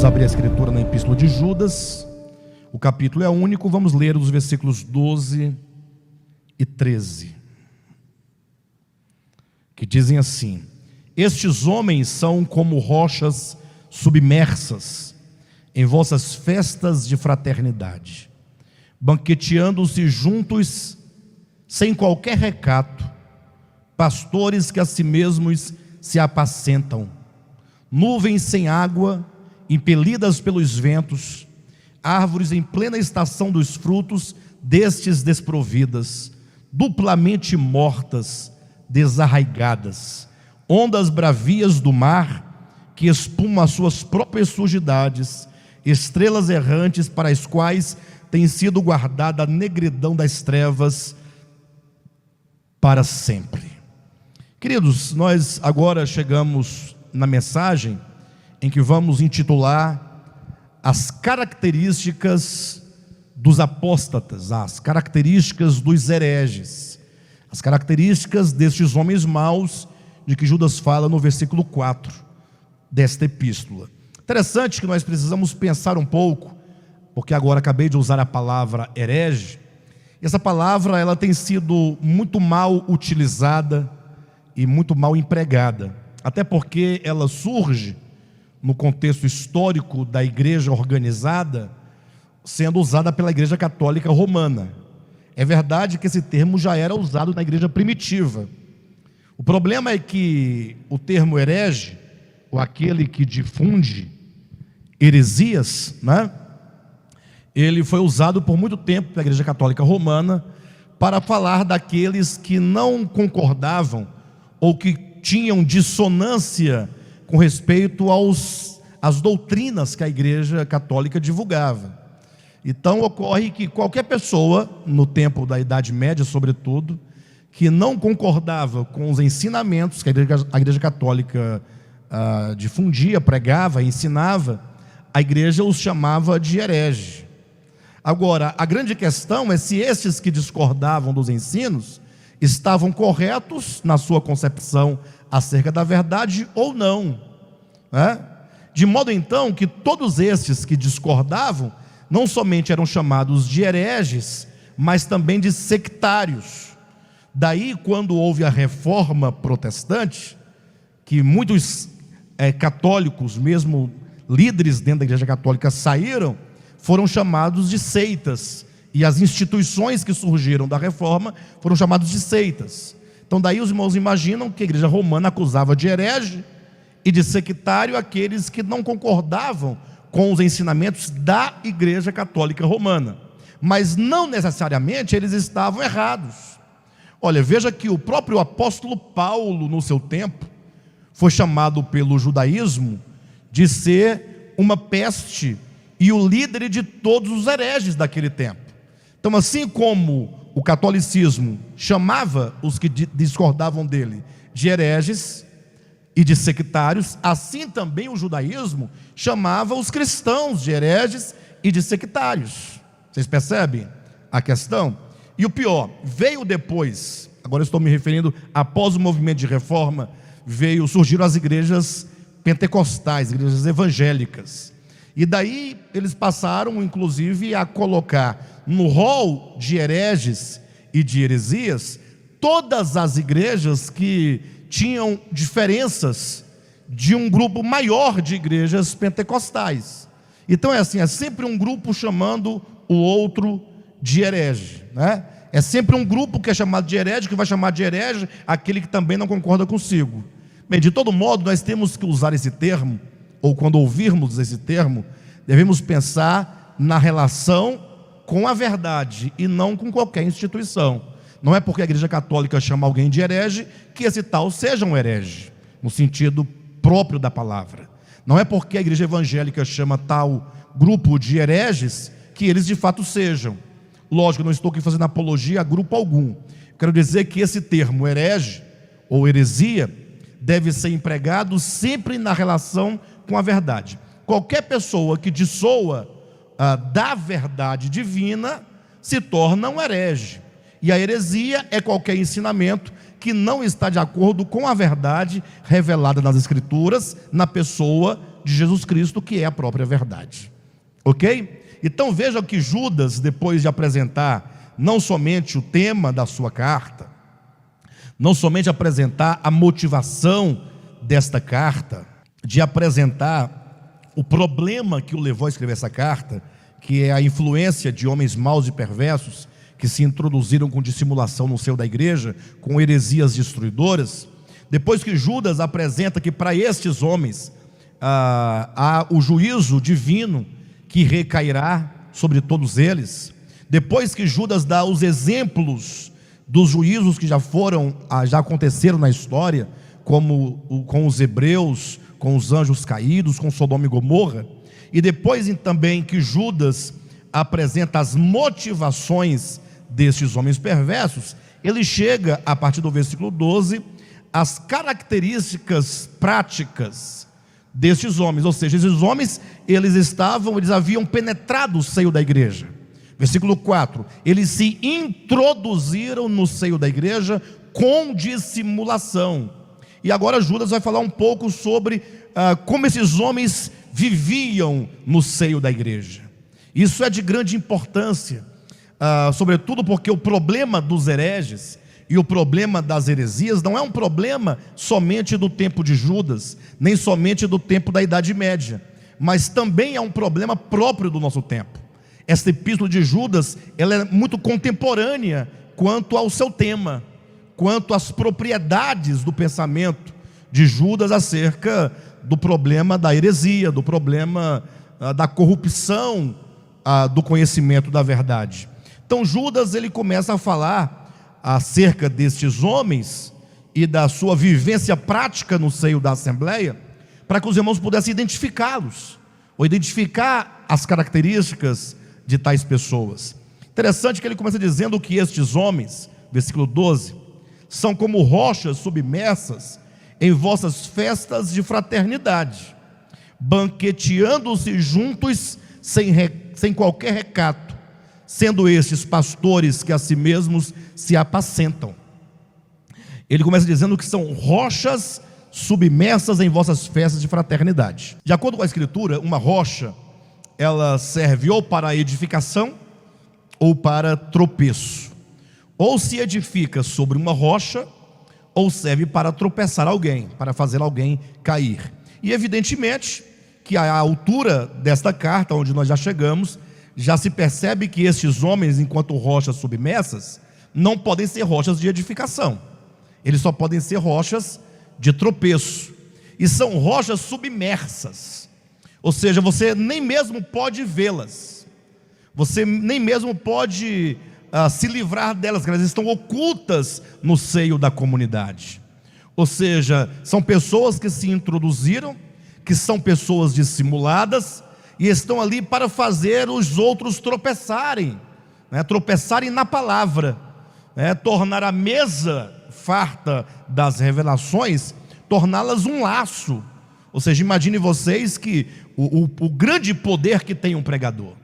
abrir a escritura na Epístola de Judas. O capítulo é único, vamos ler os versículos 12 e 13, que dizem assim: estes homens são como rochas submersas em vossas festas de fraternidade, banqueteando-se juntos sem qualquer recato, pastores que a si mesmos se apacentam, nuvens sem água, impelidas pelos ventos, árvores em plena estação dos frutos, destes desprovidas, duplamente mortas, desarraigadas, ondas bravias do mar, que espumam as suas próprias sujidades, estrelas errantes para as quais tem sido guardada a negridão das trevas para sempre. Queridos, nós agora chegamos na mensagem em que vamos intitular as características dos apóstatas, as características dos hereges, as características destes homens maus de que Judas fala no versículo 4 desta epístola. Interessante que nós precisamos pensar um pouco, porque agora acabei de usar a palavra herege. Essa palavra ela tem sido muito mal utilizada e muito mal empregada, até porque ela surge no contexto histórico da igreja organizada, sendo usada pela Igreja Católica Romana. É verdade que esse termo já era usado na igreja primitiva. O problema é que o termo herege, ou aquele que difunde heresias, né? Ele foi usado por muito tempo pela Igreja Católica Romana para falar daqueles que não concordavam ou que tinham dissonância com respeito às doutrinas que a Igreja Católica divulgava. Então ocorre que qualquer pessoa, no tempo da Idade Média sobretudo, que não concordava com os ensinamentos que a Igreja Católica difundia, pregava, ensinava, a Igreja os chamava de herege. Agora, a grande questão é se esses que discordavam dos ensinos estavam corretos na sua concepção acerca da verdade ou não, né? De modo então que todos estes que discordavam não somente eram chamados de hereges, mas também de sectários. Daí, quando houve a reforma protestante, que muitos católicos, mesmo líderes dentro da Igreja Católica, saíram, foram chamados de seitas, e as instituições que surgiram da reforma foram chamadas de seitas. Então daí os irmãos imaginam que a Igreja Romana acusava de herege e de sectário aqueles que não concordavam com os ensinamentos da Igreja Católica Romana, mas não necessariamente eles estavam errados. Olha, veja que o próprio apóstolo Paulo, no seu tempo, foi chamado pelo judaísmo de ser uma peste e o líder de todos os hereges daquele tempo. Então, assim como o catolicismo chamava os que discordavam dele de hereges e de sectários, assim também o judaísmo chamava os cristãos de hereges e de sectários. Vocês percebem a questão? E o pior, veio depois, agora estou me referindo após o movimento de reforma, surgiram as igrejas pentecostais, igrejas evangélicas. E daí eles passaram, inclusive, a colocar no rol de hereges e de heresias todas as igrejas que tinham diferenças de um grupo maior de igrejas pentecostais. Então é assim, é sempre um grupo chamando o outro de herege, né? É sempre um grupo que é chamado de herege, que vai chamar de herege aquele que também não concorda consigo. Bem, de todo modo, nós temos que usar esse termo, ou quando ouvirmos esse termo, devemos pensar na relação com a verdade e não com qualquer instituição. Não é porque a Igreja Católica chama alguém de herege que esse tal seja um herege, no sentido próprio da palavra. Não é porque a Igreja Evangélica chama tal grupo de hereges que eles de fato sejam. Lógico, eu não estou aqui fazendo apologia a grupo algum. Quero dizer que esse termo herege ou heresia deve ser empregado sempre na relação com a verdade. Qualquer pessoa que dissoa da verdade divina se torna um herege. E a heresia é qualquer ensinamento que não está de acordo com a verdade revelada nas Escrituras, na pessoa de Jesus Cristo, que é a própria verdade. Ok? Então veja que Judas, depois de apresentar não somente o tema da sua carta, não somente apresentar a motivação desta carta, de apresentar o problema que o levou a escrever essa carta, que é a influência de homens maus e perversos que se introduziram com dissimulação no seio da igreja, com heresias destruidoras. Depois que Judas apresenta que para estes homens há o juízo divino que recairá sobre todos eles, depois que Judas dá os exemplos dos juízos que já aconteceram na história, como com os hebreus, com os anjos caídos, com Sodoma e Gomorra, e depois também que Judas apresenta as motivações destes homens perversos, ele chega, a partir do versículo 12, às características práticas destes homens. Ou seja, esses homens, eles haviam penetrado o seio da igreja. Versículo 4, eles se introduziram no seio da igreja com dissimulação. E agora Judas vai falar um pouco sobre como esses homens viviam no seio da igreja. Isso é de grande importância, sobretudo porque o problema dos hereges e o problema das heresias não é um problema somente do tempo de Judas, nem somente do tempo da Idade Média, mas também é um problema próprio do nosso tempo. Esta epístola de Judas, ela é muito contemporânea quanto ao seu tema, quanto às propriedades do pensamento de Judas acerca do problema da heresia, do problema da corrupção do conhecimento da verdade. Então Judas, ele começa a falar acerca destes homens e da sua vivência prática no seio da Assembleia, para que os irmãos pudessem identificá-los, ou identificar as características de tais pessoas. Interessante que ele começa dizendo que estes homens, versículo 12, são como rochas submersas em vossas festas de fraternidade, banqueteando-se juntos sem qualquer recato, sendo estes pastores que a si mesmos se apacentam. Ele começa dizendo que são rochas submersas em vossas festas de fraternidade. De acordo com a Escritura, uma rocha, ela serve ou para edificação ou para tropeço. Ou se edifica sobre uma rocha, ou serve para tropeçar alguém, para fazer alguém cair. E evidentemente que à altura desta carta, onde nós já chegamos, já se percebe que estes homens, enquanto rochas submersas, não podem ser rochas de edificação. Eles só podem ser rochas de tropeço. E são rochas submersas. Ou seja, você nem mesmo pode vê-las. Você nem mesmo pode se livrar delas, porque elas estão ocultas no seio da comunidade. Ou seja, são pessoas que se introduziram, que são pessoas dissimuladas, e estão ali para fazer os outros tropeçarem, tropeçarem na palavra, tornar a mesa farta das revelações, torná-las um laço. Ou seja, imagine vocês que o grande poder que tem um pregador.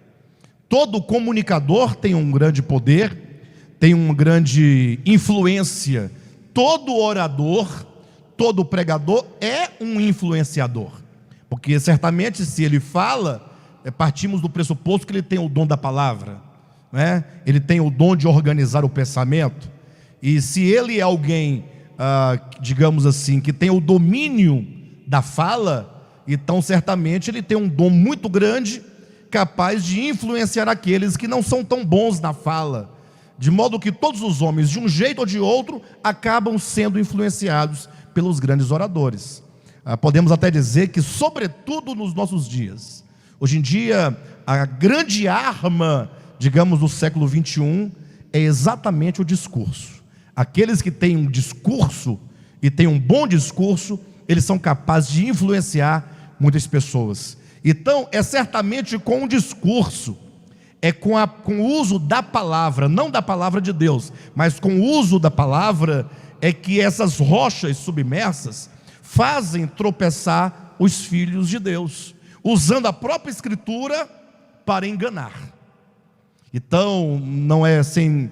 Todo comunicador tem um grande poder, tem uma grande influência. Todo orador, todo pregador é um influenciador. Porque certamente se ele fala, partimos do pressuposto que ele tem o dom da palavra, ele tem o dom de organizar o pensamento. E se ele é alguém, digamos assim, que tem o domínio da fala, então certamente ele tem um dom muito grande, capaz de influenciar aqueles que não são tão bons na fala, de modo que todos os homens, de um jeito ou de outro, acabam sendo influenciados pelos grandes oradores. Podemos até dizer que, sobretudo nos nossos dias, hoje em dia, a grande arma, digamos, do século 21 é exatamente o discurso. Aqueles que têm um discurso e têm um bom discurso, eles são capazes de influenciar muitas pessoas. Então, é certamente com o discurso, com o uso da palavra, não da palavra de Deus, mas com o uso da palavra, é que essas rochas submersas fazem tropeçar os filhos de Deus, usando a própria Escritura para enganar. Então, não é sem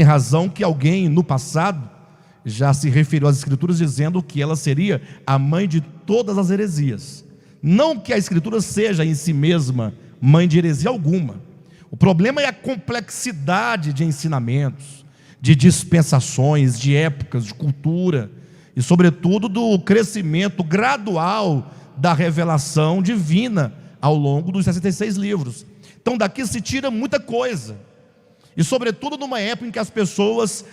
razão que alguém no passado já se referiu às Escrituras dizendo que ela seria a mãe de todas as heresias. Não que a Escritura seja em si mesma mãe de heresia alguma. O problema é a complexidade de ensinamentos, de dispensações, de épocas, de cultura e, sobretudo, do crescimento gradual da revelação divina ao longo dos 66 livros. Então daqui se tira muita coisa, e sobretudo numa época em que as pessoas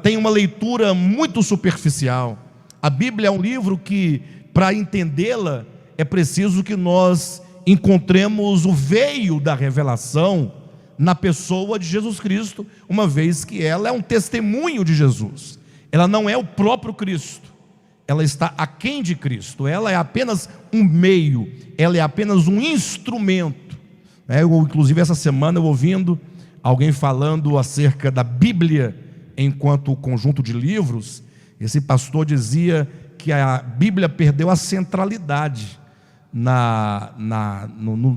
têm uma leitura muito superficial. A Bíblia é um livro que, para entendê-la, é preciso que nós encontremos o veio da revelação na pessoa de Jesus Cristo, uma vez que ela é um testemunho de Jesus. Ela não é o próprio Cristo, ela está aquém de Cristo, ela é apenas um meio, ela é apenas um instrumento. Inclusive essa semana eu ouvindo alguém falando acerca da Bíblia enquanto conjunto de livros, esse pastor dizia que a Bíblia perdeu a centralidade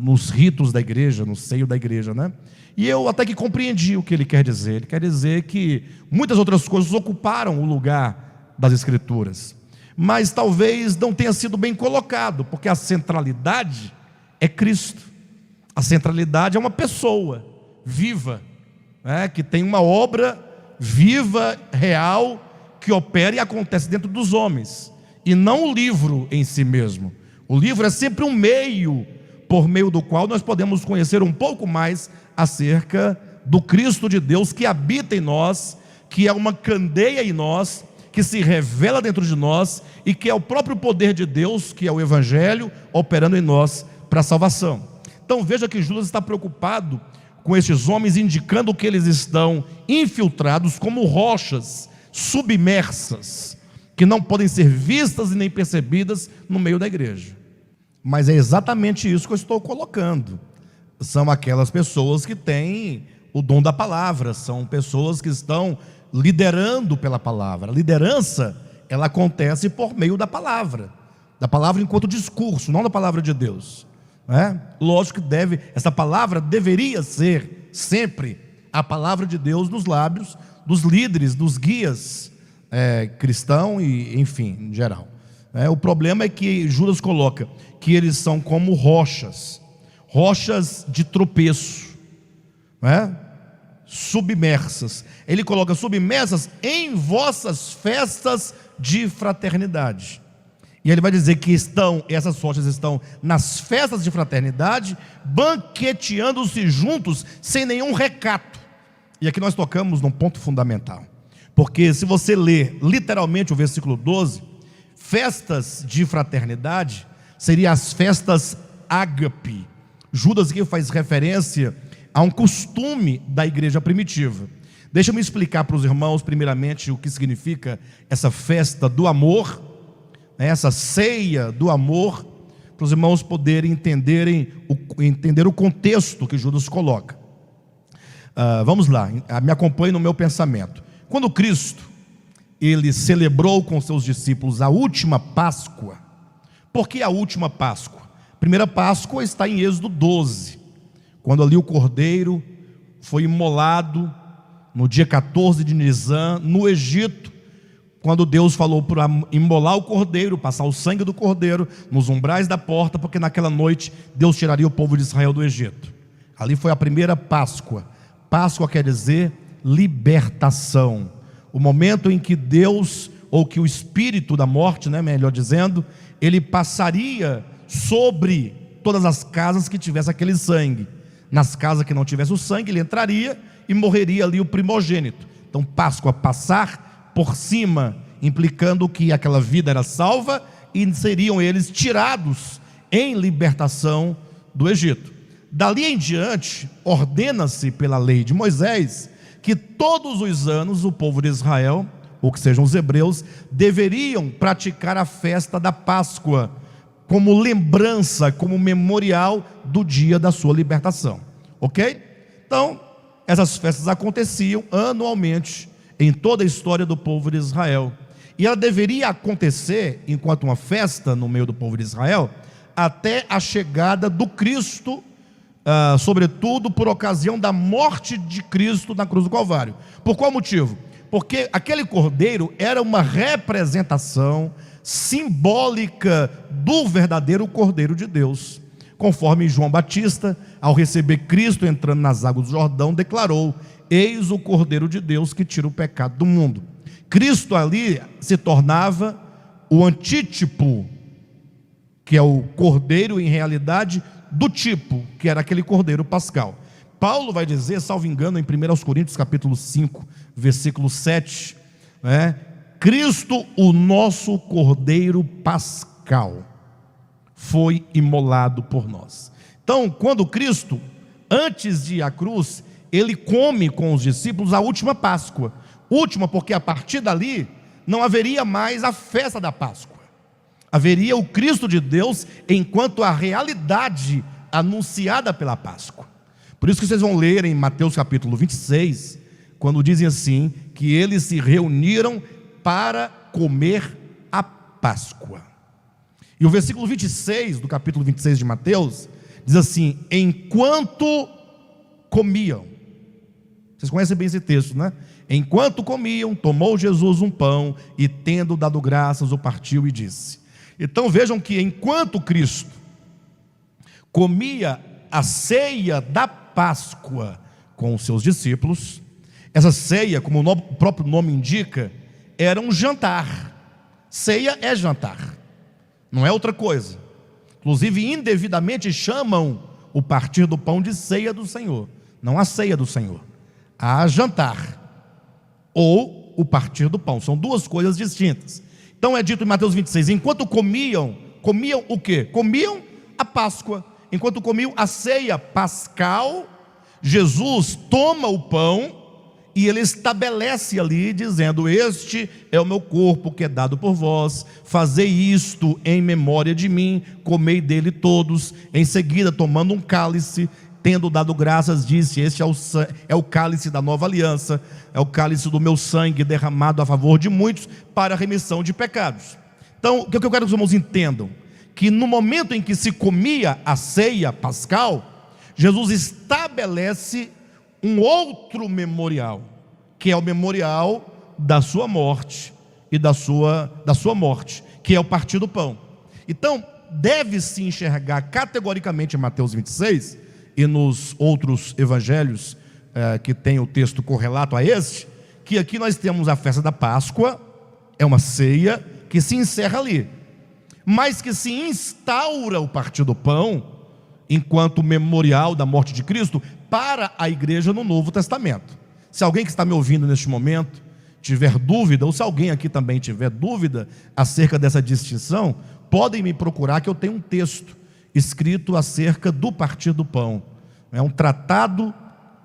nos ritos da igreja, no seio da igreja, né? E eu até que compreendi o que ele quer dizer. Ele quer dizer que muitas outras coisas ocuparam o lugar das Escrituras, mas talvez não tenha sido bem colocado, porque a centralidade é Cristo. A centralidade é uma pessoa viva, que tem uma obra viva, real, que opera e acontece dentro dos homens, e não o livro em si mesmo. O livro é sempre um meio por meio do qual nós podemos conhecer um pouco mais acerca do Cristo de Deus que habita em nós, que é uma candeia em nós, que se revela dentro de nós, e que é o próprio poder de Deus, que é o Evangelho, operando em nós para a salvação. Então veja que Judas está preocupado com esses homens, indicando que eles estão infiltrados como rochas submersas, que não podem ser vistas e nem percebidas no meio da igreja. Mas é exatamente isso que eu estou colocando. São aquelas pessoas que têm o dom da palavra, são pessoas que estão liderando pela palavra. A liderança, ela acontece por meio da palavra enquanto discurso, não da palavra de Deus. Lógico que essa palavra deveria ser sempre a palavra de Deus nos lábios dos líderes, dos guias cristão e, enfim, em geral. O problema é que Judas coloca que eles são como rochas de tropeço, submersas. Ele coloca submersas em vossas festas de fraternidade. E ele vai dizer que essas rochas estão nas festas de fraternidade, banqueteando-se juntos, sem nenhum recato. E aqui nós tocamos num ponto fundamental, porque se você ler literalmente o versículo 12, festas de fraternidade seriam as festas ágape. Judas aqui faz referência a um costume da igreja primitiva. Deixa eu me explicar para os irmãos primeiramente o que significa essa festa do amor, essa ceia do amor, para os irmãos poderem entender o contexto que Judas coloca. Vamos lá, me acompanhe no meu pensamento. Quando Cristo ele celebrou com seus discípulos a última Páscoa. Por que a última Páscoa? A primeira Páscoa está em Êxodo 12, quando ali o cordeiro foi imolado no dia 14 de Nisan, no Egito, quando Deus falou para imolar o cordeiro, passar o sangue do cordeiro nos umbrais da porta, porque naquela noite Deus tiraria o povo de Israel do Egito. Ali foi a primeira Páscoa. Páscoa quer dizer libertação. O momento em que Deus, ou que o espírito da morte, melhor dizendo, ele passaria sobre todas as casas que tivesse aquele sangue. Nas casas que não tivesse o sangue, ele entraria e morreria ali o primogênito. Então Páscoa, passar por cima, implicando que aquela vida era salva e seriam eles tirados em libertação do Egito. Dali em diante, ordena-se pela lei de Moisés que todos os anos o povo de Israel, ou que sejam os hebreus, deveriam praticar a festa da Páscoa como lembrança, como memorial do dia da sua libertação. Ok? Então, essas festas aconteciam anualmente em toda a história do povo de Israel, e ela deveria acontecer enquanto uma festa no meio do povo de Israel, até a chegada do Cristo, sobretudo por ocasião da morte de Cristo na cruz do Calvário. Por qual motivo? Porque aquele cordeiro era uma representação simbólica do verdadeiro Cordeiro de Deus. Conforme João Batista, ao receber Cristo entrando nas águas do Jordão, declarou: eis o Cordeiro de Deus que tira o pecado do mundo. Cristo ali se tornava o antítipo, que é o cordeiro em realidade do tipo, que era aquele cordeiro pascal. Paulo vai dizer, salvo engano, em 1 Coríntios capítulo 5, versículo 7, Cristo, o nosso cordeiro pascal, foi imolado por nós. Então, quando Cristo, antes de ir à cruz, ele come com os discípulos a última Páscoa. Última porque a partir dali não haveria mais a festa da Páscoa. Haveria o Cristo de Deus enquanto a realidade anunciada pela Páscoa. Por isso que vocês vão ler em Mateus capítulo 26, quando dizem assim, que eles se reuniram para comer a Páscoa. E o versículo 26 do capítulo 26 de Mateus diz assim: enquanto comiam. Vocês conhecem bem esse texto, né? Enquanto comiam, tomou Jesus um pão e, tendo dado graças, o partiu e disse. Então vejam que enquanto Cristo comia a ceia da Páscoa com os seus discípulos, essa ceia, como o próprio nome indica, era um jantar. Ceia é jantar, não é outra coisa. Inclusive, indevidamente chamam o partir do pão de ceia do Senhor. Não a ceia do Senhor, a jantar ou o partir do pão. São duas coisas distintas. Então é dito em Mateus 26, enquanto comiam o quê? Comiam a Páscoa. Enquanto comiam a ceia pascal, Jesus toma o pão e ele estabelece ali, dizendo: este é o meu corpo que é dado por vós, fazei isto em memória de mim, comei dele todos. Em seguida, tomando um cálice, tendo dado graças, disse: este é o cálice da nova aliança, é o cálice do meu sangue derramado a favor de muitos para a remissão de pecados. Então, o que eu quero que os irmãos entendam? Que no momento em que se comia a ceia pascal, Jesus estabelece um outro memorial, que é o memorial da sua morte e da sua morte, que é o partir do pão. Então, deve-se enxergar categoricamente em Mateus 26 e nos outros evangelhos que tem o texto correlato a este, que aqui nós temos a festa da Páscoa, é uma ceia que se encerra ali, mas que se instaura o partir do pão enquanto memorial da morte de Cristo para a igreja no Novo Testamento. Se alguém que está me ouvindo neste momento tiver dúvida, ou se alguém aqui também tiver dúvida acerca dessa distinção, podem me procurar, que eu tenho um texto escrito acerca do partir do pão. É um tratado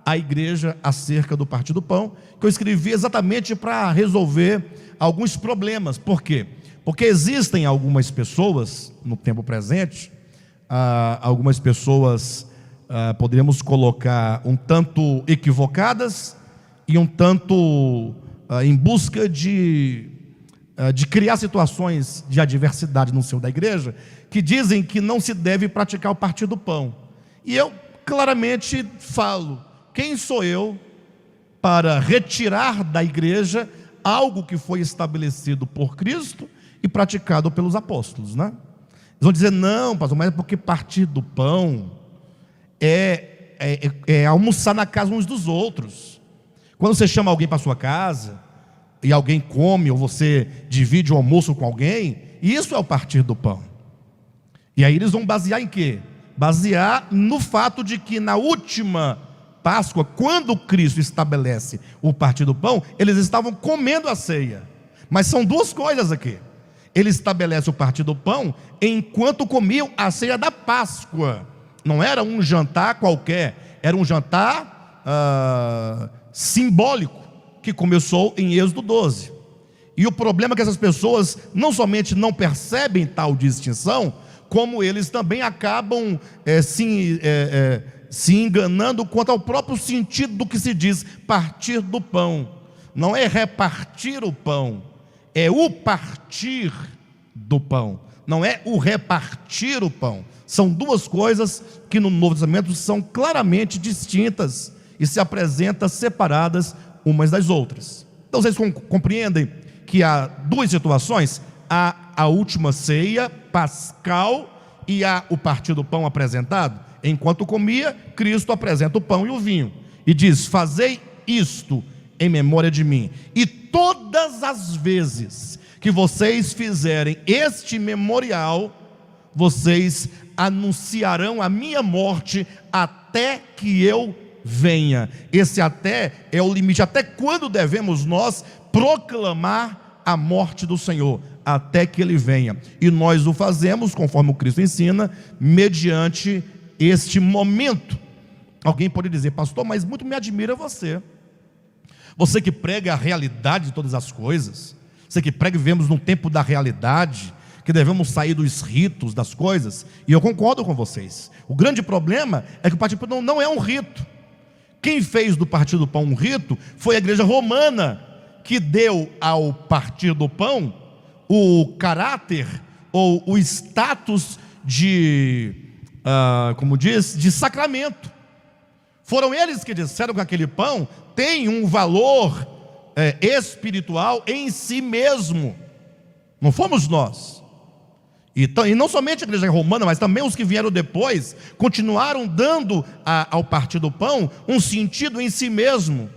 à igreja acerca do partir do pão, que eu escrevi exatamente para resolver alguns problemas. Por quê? Porque existem algumas pessoas no tempo presente, algumas pessoas, poderíamos colocar, um tanto equivocadas e um tanto em busca de criar situações de adversidade no seio da igreja, que dizem que não se deve praticar o partir do pão. E eu claramente falo: quem sou eu para retirar da igreja algo que foi estabelecido por Cristo e praticado pelos apóstolos, né? Eles vão dizer: não, pastor, mas é porque partir do pão é almoçar na casa uns dos outros. Quando você chama alguém para sua casa e alguém come, ou você divide o almoço com alguém, isso é o partir do pão. E aí eles vão basear em quê? Basear no fato de que na última Páscoa, quando Cristo estabelece o partir do pão, eles estavam comendo a ceia. Mas são duas coisas aqui. Ele estabelece o partir do pão enquanto comiam a ceia da Páscoa. Não era um jantar qualquer, era um jantar simbólico, que começou em Êxodo 12. E o problema é que essas pessoas não somente não percebem tal distinção, como eles também acabam se enganando quanto ao próprio sentido do que se diz partir do pão. Não é repartir o pão, é o partir do pão, não é o repartir o pão. São duas coisas que no Novo Testamento são claramente distintas e se apresentam separadas umas das outras. Então vocês compreendem que há duas situações: há a última ceia pascal e há o partir do pão apresentado. Enquanto comia, Cristo apresenta o pão e o vinho e diz: fazei isto em memória de mim. E todas as vezes que vocês fizerem este memorial, vocês anunciarão a minha morte até que eu venha. Esse até é o limite. Até quando devemos nós proclamar a morte do Senhor? Até que Ele venha. E nós o fazemos, conforme o Cristo ensina, mediante este momento. Alguém pode dizer: pastor, mas muito me admira você que prega a realidade de todas as coisas, você que prega que vivemos num tempo da realidade, que devemos sair dos ritos das coisas. E eu concordo com vocês. O grande problema é que o partir do pão não é um rito. Quem fez do partir do pão um rito foi a igreja romana, que deu ao partir do pão o caráter ou o status de, de sacramento. Foram eles que disseram que aquele pão tem um valor espiritual em si mesmo. Não fomos nós. E não somente a igreja romana, mas também os que vieram depois, continuaram dando ao partir do pão um sentido em si mesmo.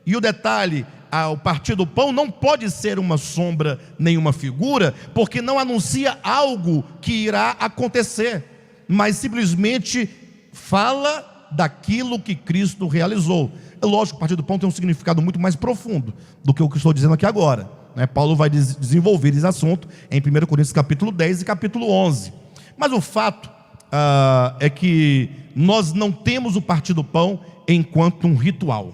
E o detalhe: o partir do pão não pode ser uma sombra, nem uma figura, porque não anuncia algo que irá acontecer, mas simplesmente fala daquilo que Cristo realizou. É lógico que o partir do pão tem um significado muito mais profundo do que o que estou dizendo aqui agora, né? Paulo vai desenvolver esse assunto em 1 Coríntios capítulo 10 e capítulo 11. Mas o fato é que nós não temos o partir do pão enquanto um ritual,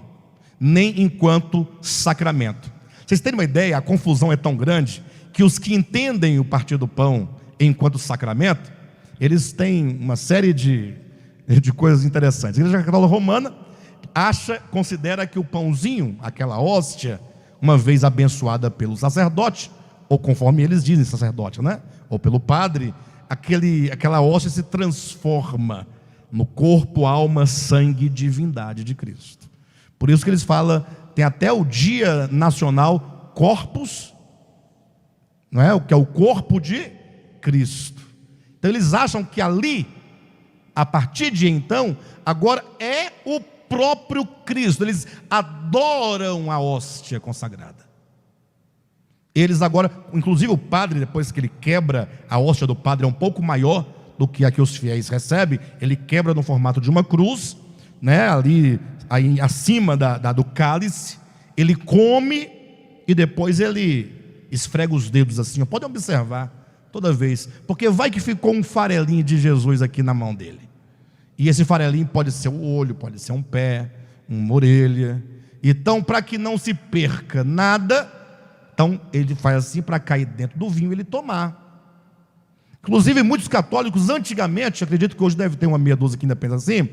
nem enquanto sacramento. Vocês terem uma ideia, a confusão é tão grande que os que entendem o partir do pão enquanto sacramento, eles têm uma série de coisas interessantes. A igreja católica romana considera que o pãozinho, aquela hóstia, uma vez abençoada pelo sacerdote, ou conforme eles dizem, sacerdote, né? Ou pelo padre, aquela hóstia se transforma no corpo, alma, sangue e divindade de Cristo. Por isso que eles falam, tem até o dia nacional Corpus, não é? O que é o corpo de Cristo. Então eles acham que ali, a partir de então, agora é o próprio Cristo. Eles adoram a hóstia consagrada. Eles agora, inclusive o padre, depois que ele quebra, a hóstia do padre é um pouco maior do que a que os fiéis recebem. Ele quebra no formato de uma cruz, né? Ali aí, acima do cálice. Ele come e depois ele esfrega os dedos assim. Podem observar toda vez, porque vai que ficou um farelinho de Jesus aqui na mão dele. E esse farelinho pode ser o olho, pode ser um pé, uma orelha. Então, para que não se perca nada, então ele faz assim para cair dentro do vinho e ele tomar. Inclusive, muitos católicos, antigamente, acredito que hoje deve ter uma meia dúzia que ainda pensa assim,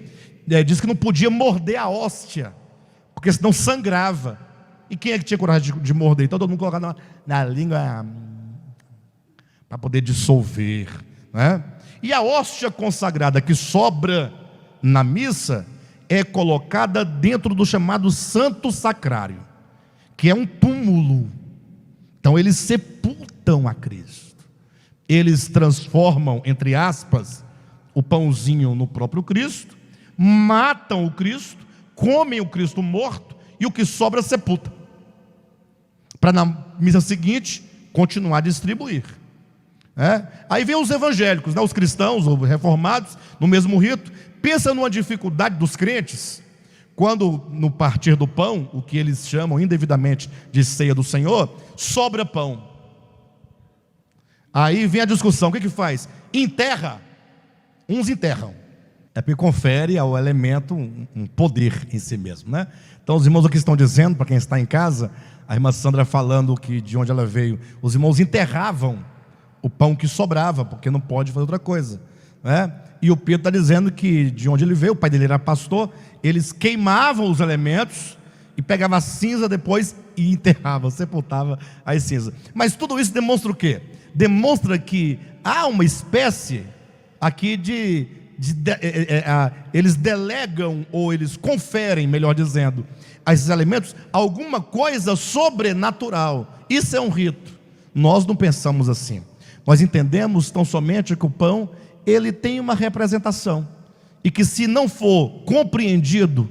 diz que não podia morder a hóstia, porque senão sangrava. E quem é que tinha coragem de morder? Então todo mundo colocava na língua para poder dissolver, né? E a hóstia consagrada que sobra na missa é colocada dentro do chamado Santo Sacrário, que é um túmulo. Então eles sepultam a Cristo. Eles transformam, entre aspas, o pãozinho no próprio Cristo, matam o Cristo, comem o Cristo morto e o que sobra sepulta, para na missa seguinte continuar a distribuir. Aí vem os evangélicos, né, os cristãos ou reformados, no mesmo rito. Pensa numa dificuldade dos crentes, quando no partir do pão, o que eles chamam indevidamente de ceia do Senhor, sobra pão. Aí vem a discussão, o que faz? Enterra. Uns enterram, porque confere ao elemento um poder em si mesmo, né? Então os irmãos aqui estão dizendo, para quem está em casa, a irmã Sandra falando que de onde ela veio, os irmãos enterravam o pão que sobrava, porque não pode fazer outra coisa, né? E o Pedro está dizendo que de onde ele veio, o pai dele era pastor, eles queimavam os elementos e pegavam a cinza depois e enterravam, sepultavam as cinzas. Mas tudo isso demonstra o quê? Demonstra que há uma espécie aqui de eles delegam, ou eles conferem, melhor dizendo, a esses elementos alguma coisa sobrenatural. Isso é um rito. Nós não pensamos assim. Nós entendemos tão somente que o pão, ele tem uma representação, e que se não for compreendido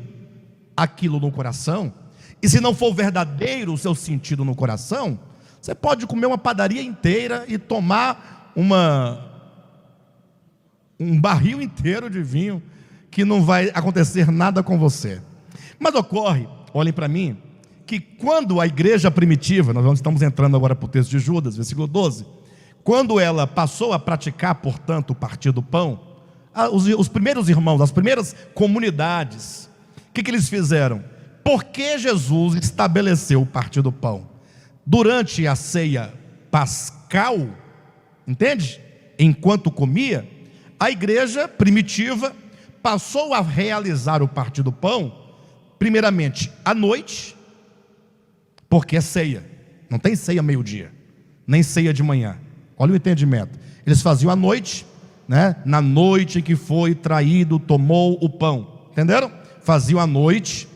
aquilo no coração, e se não for verdadeiro o seu sentido no coração, você pode comer uma padaria inteira e tomar um barril inteiro de vinho, que não vai acontecer nada com você. Mas ocorre, olhem para mim, que quando a igreja primitiva, nós estamos entrando agora para o texto de Judas, versículo 12, quando ela passou a praticar, portanto, o partir do pão, os primeiros irmãos, as primeiras comunidades, o que eles fizeram? Porque Jesus estabeleceu o partir do pão durante a ceia pascal, entende? Enquanto comia, a igreja primitiva passou a realizar o partir do pão, primeiramente à noite, porque é ceia, não tem ceia meio-dia, nem ceia de manhã. Olha o entendimento. Eles faziam à noite, né? Na noite em que foi traído, tomou o pão. Entenderam? Faziam à noite.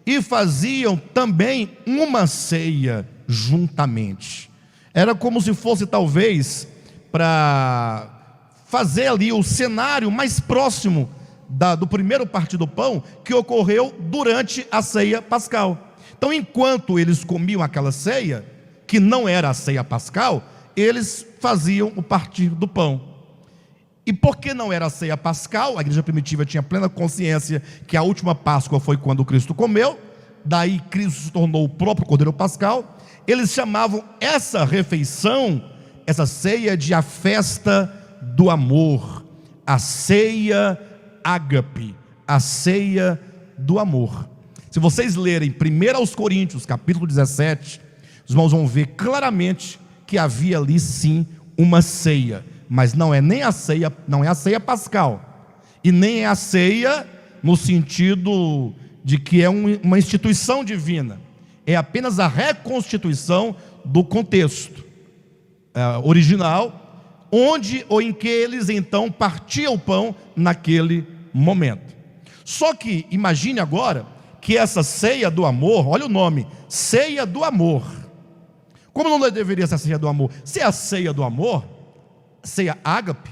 E faziam também uma ceia juntamente. Era como se fosse talvez para fazer ali o cenário mais próximo do primeiro partir do pão, que ocorreu durante a ceia pascal. Então, enquanto eles comiam aquela ceia, que não era a ceia pascal, eles faziam o partir do pão. E porque não era a ceia pascal, a igreja primitiva tinha plena consciência que a última Páscoa foi quando Cristo comeu, daí Cristo se tornou o próprio Cordeiro Pascal. Eles chamavam essa refeição, essa ceia, de a festa do amor, a ceia ágape, a ceia do amor. Se vocês lerem 1 Coríntios, capítulo 17, os irmãos vão ver claramente que havia ali sim uma ceia, mas não é nem a ceia, não é a ceia pascal, e nem é a ceia no sentido de que é uma instituição divina, é apenas a reconstituição do contexto original, onde ou em que eles então partiam o pão naquele momento. Só que imagine agora que essa ceia do amor, olha o nome, ceia do amor. Como não deveria ser a ceia do amor? Se é a ceia do amor, ceia ágape,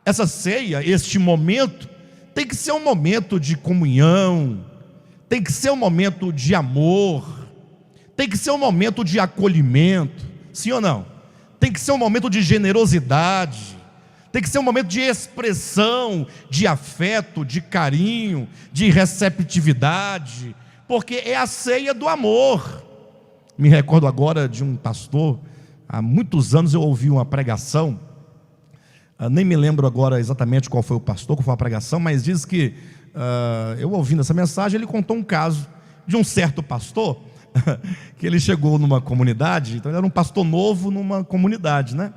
essa ceia, este momento, tem que ser um momento de comunhão, tem que ser um momento de amor, tem que ser um momento de acolhimento, sim ou não? Tem que ser um momento de generosidade, tem que ser um momento de expressão, de afeto, de carinho, de receptividade, porque é a ceia do amor. Me recordo agora de um pastor, há muitos anos eu ouvi uma pregação, nem me lembro agora exatamente qual foi o pastor, qual foi a pregação, mas diz que, eu ouvindo essa mensagem, ele contou um caso de um certo pastor, que ele chegou numa comunidade, então ele era um pastor novo numa comunidade, né?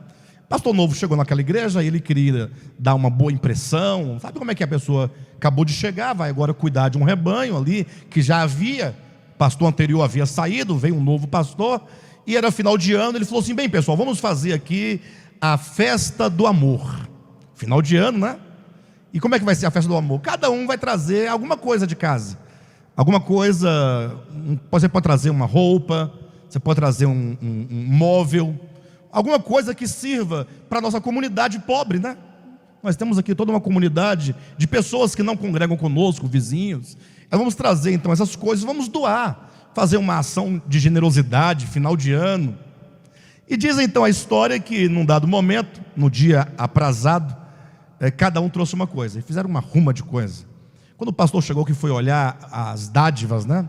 Pastor novo chegou naquela igreja, ele queria dar uma boa impressão, sabe como é que a pessoa acabou de chegar, vai agora cuidar de um rebanho ali, que já havia, o pastor anterior havia saído, veio um novo pastor, e era final de ano, ele falou assim: bem pessoal, vamos fazer aqui a festa do amor, final de ano, né? E como é que vai ser a festa do amor? Cada um vai trazer alguma coisa de casa, alguma coisa, você pode trazer uma roupa, você pode trazer um móvel, alguma coisa que sirva para a nossa comunidade pobre, né? Nós temos aqui toda uma comunidade de pessoas que não congregam conosco, vizinhos. Nós vamos trazer então essas coisas, vamos doar, fazer uma ação de generosidade, final de ano. E diz então a história que num dado momento, no dia aprazado, cada um trouxe uma coisa, e fizeram uma ruma de coisa. Quando o pastor chegou, que foi olhar as dádivas, né,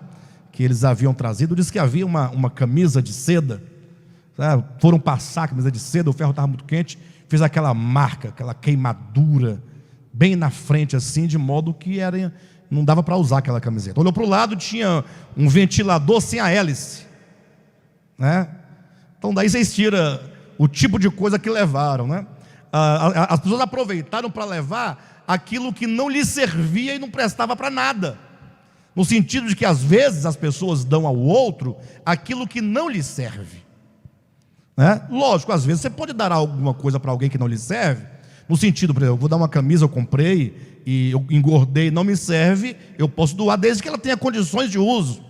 que eles haviam trazido, disse que havia uma camisa de seda. Foram passar a camisa de seda, o ferro estava muito quente, fez aquela marca, aquela queimadura bem na frente assim, de modo que não dava para usar aquela camiseta. Olhou para o lado, tinha um ventilador sem a hélice, né? Então daí vocês tiram o tipo de coisa que levaram, né? As pessoas aproveitaram para levar aquilo que não lhes servia e não prestava para nada, no sentido de que às vezes as pessoas dão ao outro aquilo que não lhes serve, né? Lógico, às vezes você pode dar alguma coisa para alguém que não lhe serve, No sentido, por exemplo, eu vou dar uma camisa, eu comprei e eu engordei, não me serve, eu posso doar desde que ela tenha condições de uso,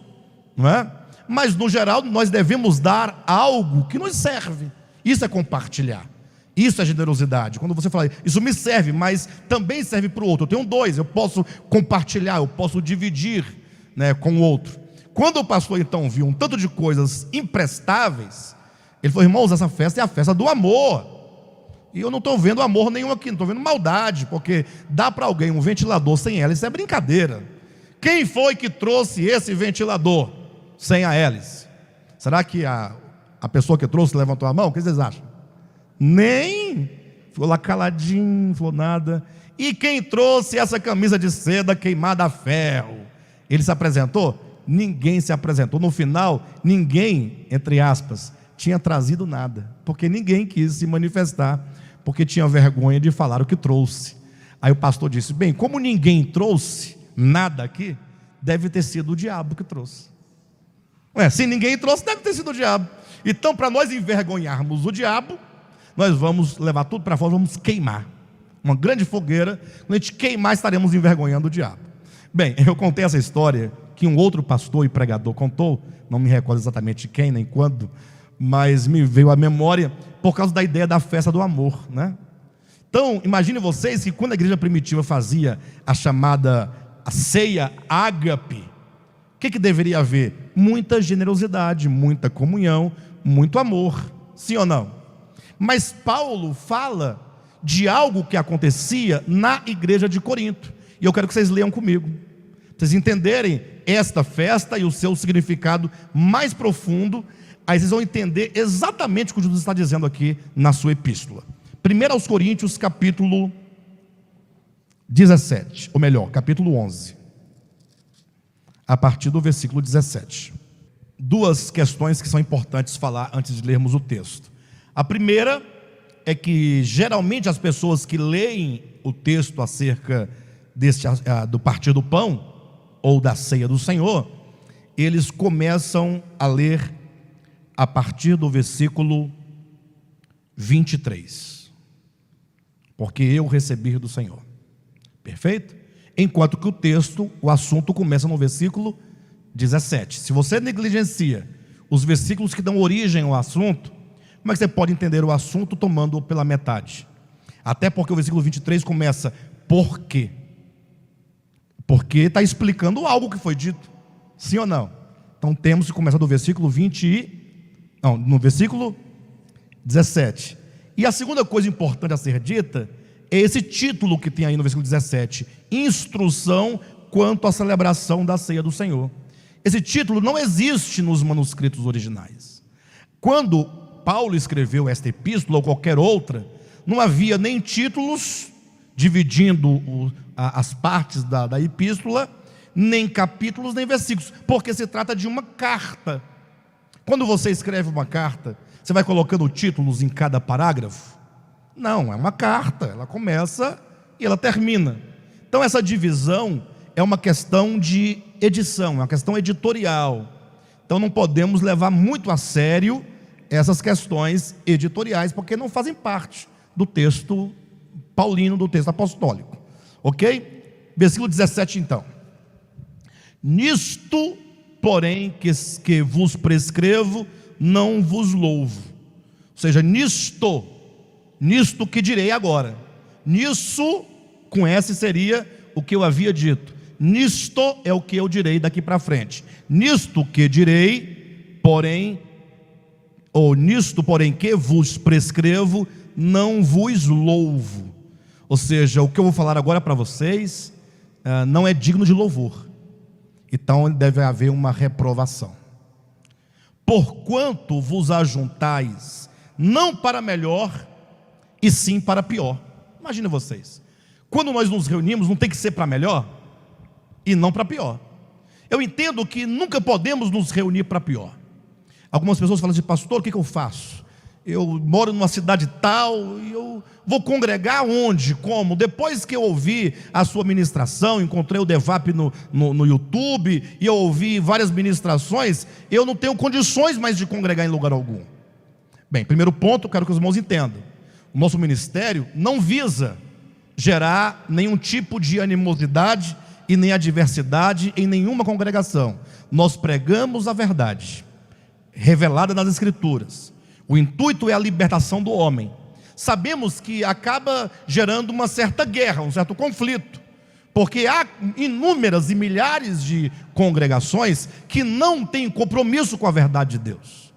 não é? Mas no geral nós devemos dar algo que nos serve. Isso é compartilhar, isso é generosidade. Quando você fala, isso me serve, mas também serve para o outro. Eu tenho dois, eu posso compartilhar, eu posso dividir, né, com o outro. Quando o pastor então viu um tanto de coisas imprestáveis, ele falou: irmãos, essa festa é a festa do amor. E eu não estou vendo amor nenhum aqui, não estou vendo maldade, porque dá para alguém um ventilador sem hélice, é brincadeira. Quem foi que trouxe esse ventilador sem a hélice? Será que a pessoa que trouxe levantou a mão? O que vocês acham? Nem, ficou lá caladinho, não falou nada. E quem trouxe essa camisa de seda queimada a ferro? Ele se apresentou? Ninguém se apresentou. No final, ninguém, entre aspas, tinha trazido nada, porque ninguém quis se manifestar, porque tinha vergonha de falar o que trouxe. Aí o pastor disse: bem, como ninguém trouxe nada aqui, deve ter sido o diabo que trouxe. Se ninguém trouxe, deve ter sido o diabo. Então, para nós envergonharmos o diabo, nós vamos levar tudo para fora, vamos queimar uma grande fogueira. Quando a gente queimar, estaremos envergonhando o diabo. Bem, eu contei essa história que um outro pastor e pregador contou, não me recordo exatamente quem nem quando, mas me veio à memória por causa da ideia da festa do amor, né? Então, imagine vocês que quando a igreja primitiva fazia a chamada a ceia ágape, o que deveria haver? Muita generosidade, muita comunhão, muito amor, sim ou não? Mas Paulo fala de algo que acontecia na igreja de Corinto, e eu quero que vocês leiam comigo, para vocês entenderem esta festa e o seu significado mais profundo. Aí vocês vão entender exatamente o que Jesus está dizendo aqui na sua epístola. 1 aos Coríntios, capítulo 17, ou melhor, capítulo 11, a partir do versículo 17. Duas questões que são importantes falar antes de lermos o texto. A primeira é que geralmente as pessoas que leem o texto acerca do partir do pão ou da ceia do Senhor, eles começam a ler a partir do versículo 23, porque eu recebi do Senhor, perfeito? Enquanto que o texto, o assunto começa no versículo 17. Se você negligencia os versículos que dão origem ao assunto, como é que você pode entender o assunto tomando-o pela metade? Até porque o versículo 23 começa, por quê? Porque está explicando algo que foi dito, sim ou não? Então temos que começar do versículo no versículo 17. E a segunda coisa importante a ser dita é esse título que tem aí no versículo 17: instrução quanto à celebração da ceia do Senhor. Esse título não existe nos manuscritos originais. Quando Paulo escreveu esta epístola ou qualquer outra, não havia nem títulos dividindo as partes da epístola, nem capítulos, nem versículos, porque se trata de uma carta. Quando você escreve uma carta, você vai colocando títulos em cada parágrafo? Não, é uma carta, ela começa e ela termina. Então essa divisão é uma questão de edição, é uma questão editorial. Então não podemos levar muito a sério essas questões editoriais, porque não fazem parte do texto paulino, do texto apostólico. Ok? Versículo 17 então: nisto, porém, que vos prescrevo, não vos louvo. Ou seja, nisto que direi agora. Nisso, com S seria o que eu havia dito. Nisto é o que eu direi daqui para frente. Nisto que direi, porém, ou nisto, porém, que vos prescrevo, não vos louvo. Ou seja, o que eu vou falar agora para vocês não é digno de louvor. Então deve haver uma reprovação. Porquanto vos ajuntais, não para melhor, e sim para pior. Imagine vocês, quando nós nos reunimos, não tem que ser para melhor e não para pior. Eu entendo que nunca podemos nos reunir para pior. Algumas pessoas falam assim: pastor, o que eu faço? Eu moro numa cidade tal, e eu vou congregar onde? Como? Depois que eu ouvi a sua ministração, encontrei o Devap no YouTube, e eu ouvi várias ministrações, eu não tenho condições mais de congregar em lugar algum. Bem, primeiro ponto, eu quero que os irmãos entendam: O nosso ministério não visa gerar nenhum tipo de animosidade e nem adversidade em nenhuma congregação. Nós pregamos a verdade revelada nas Escrituras. O intuito é a libertação do homem. Sabemos que acaba gerando uma certa guerra, um certo conflito, porque há inúmeras e milhares de congregações que não têm compromisso com a verdade de Deus.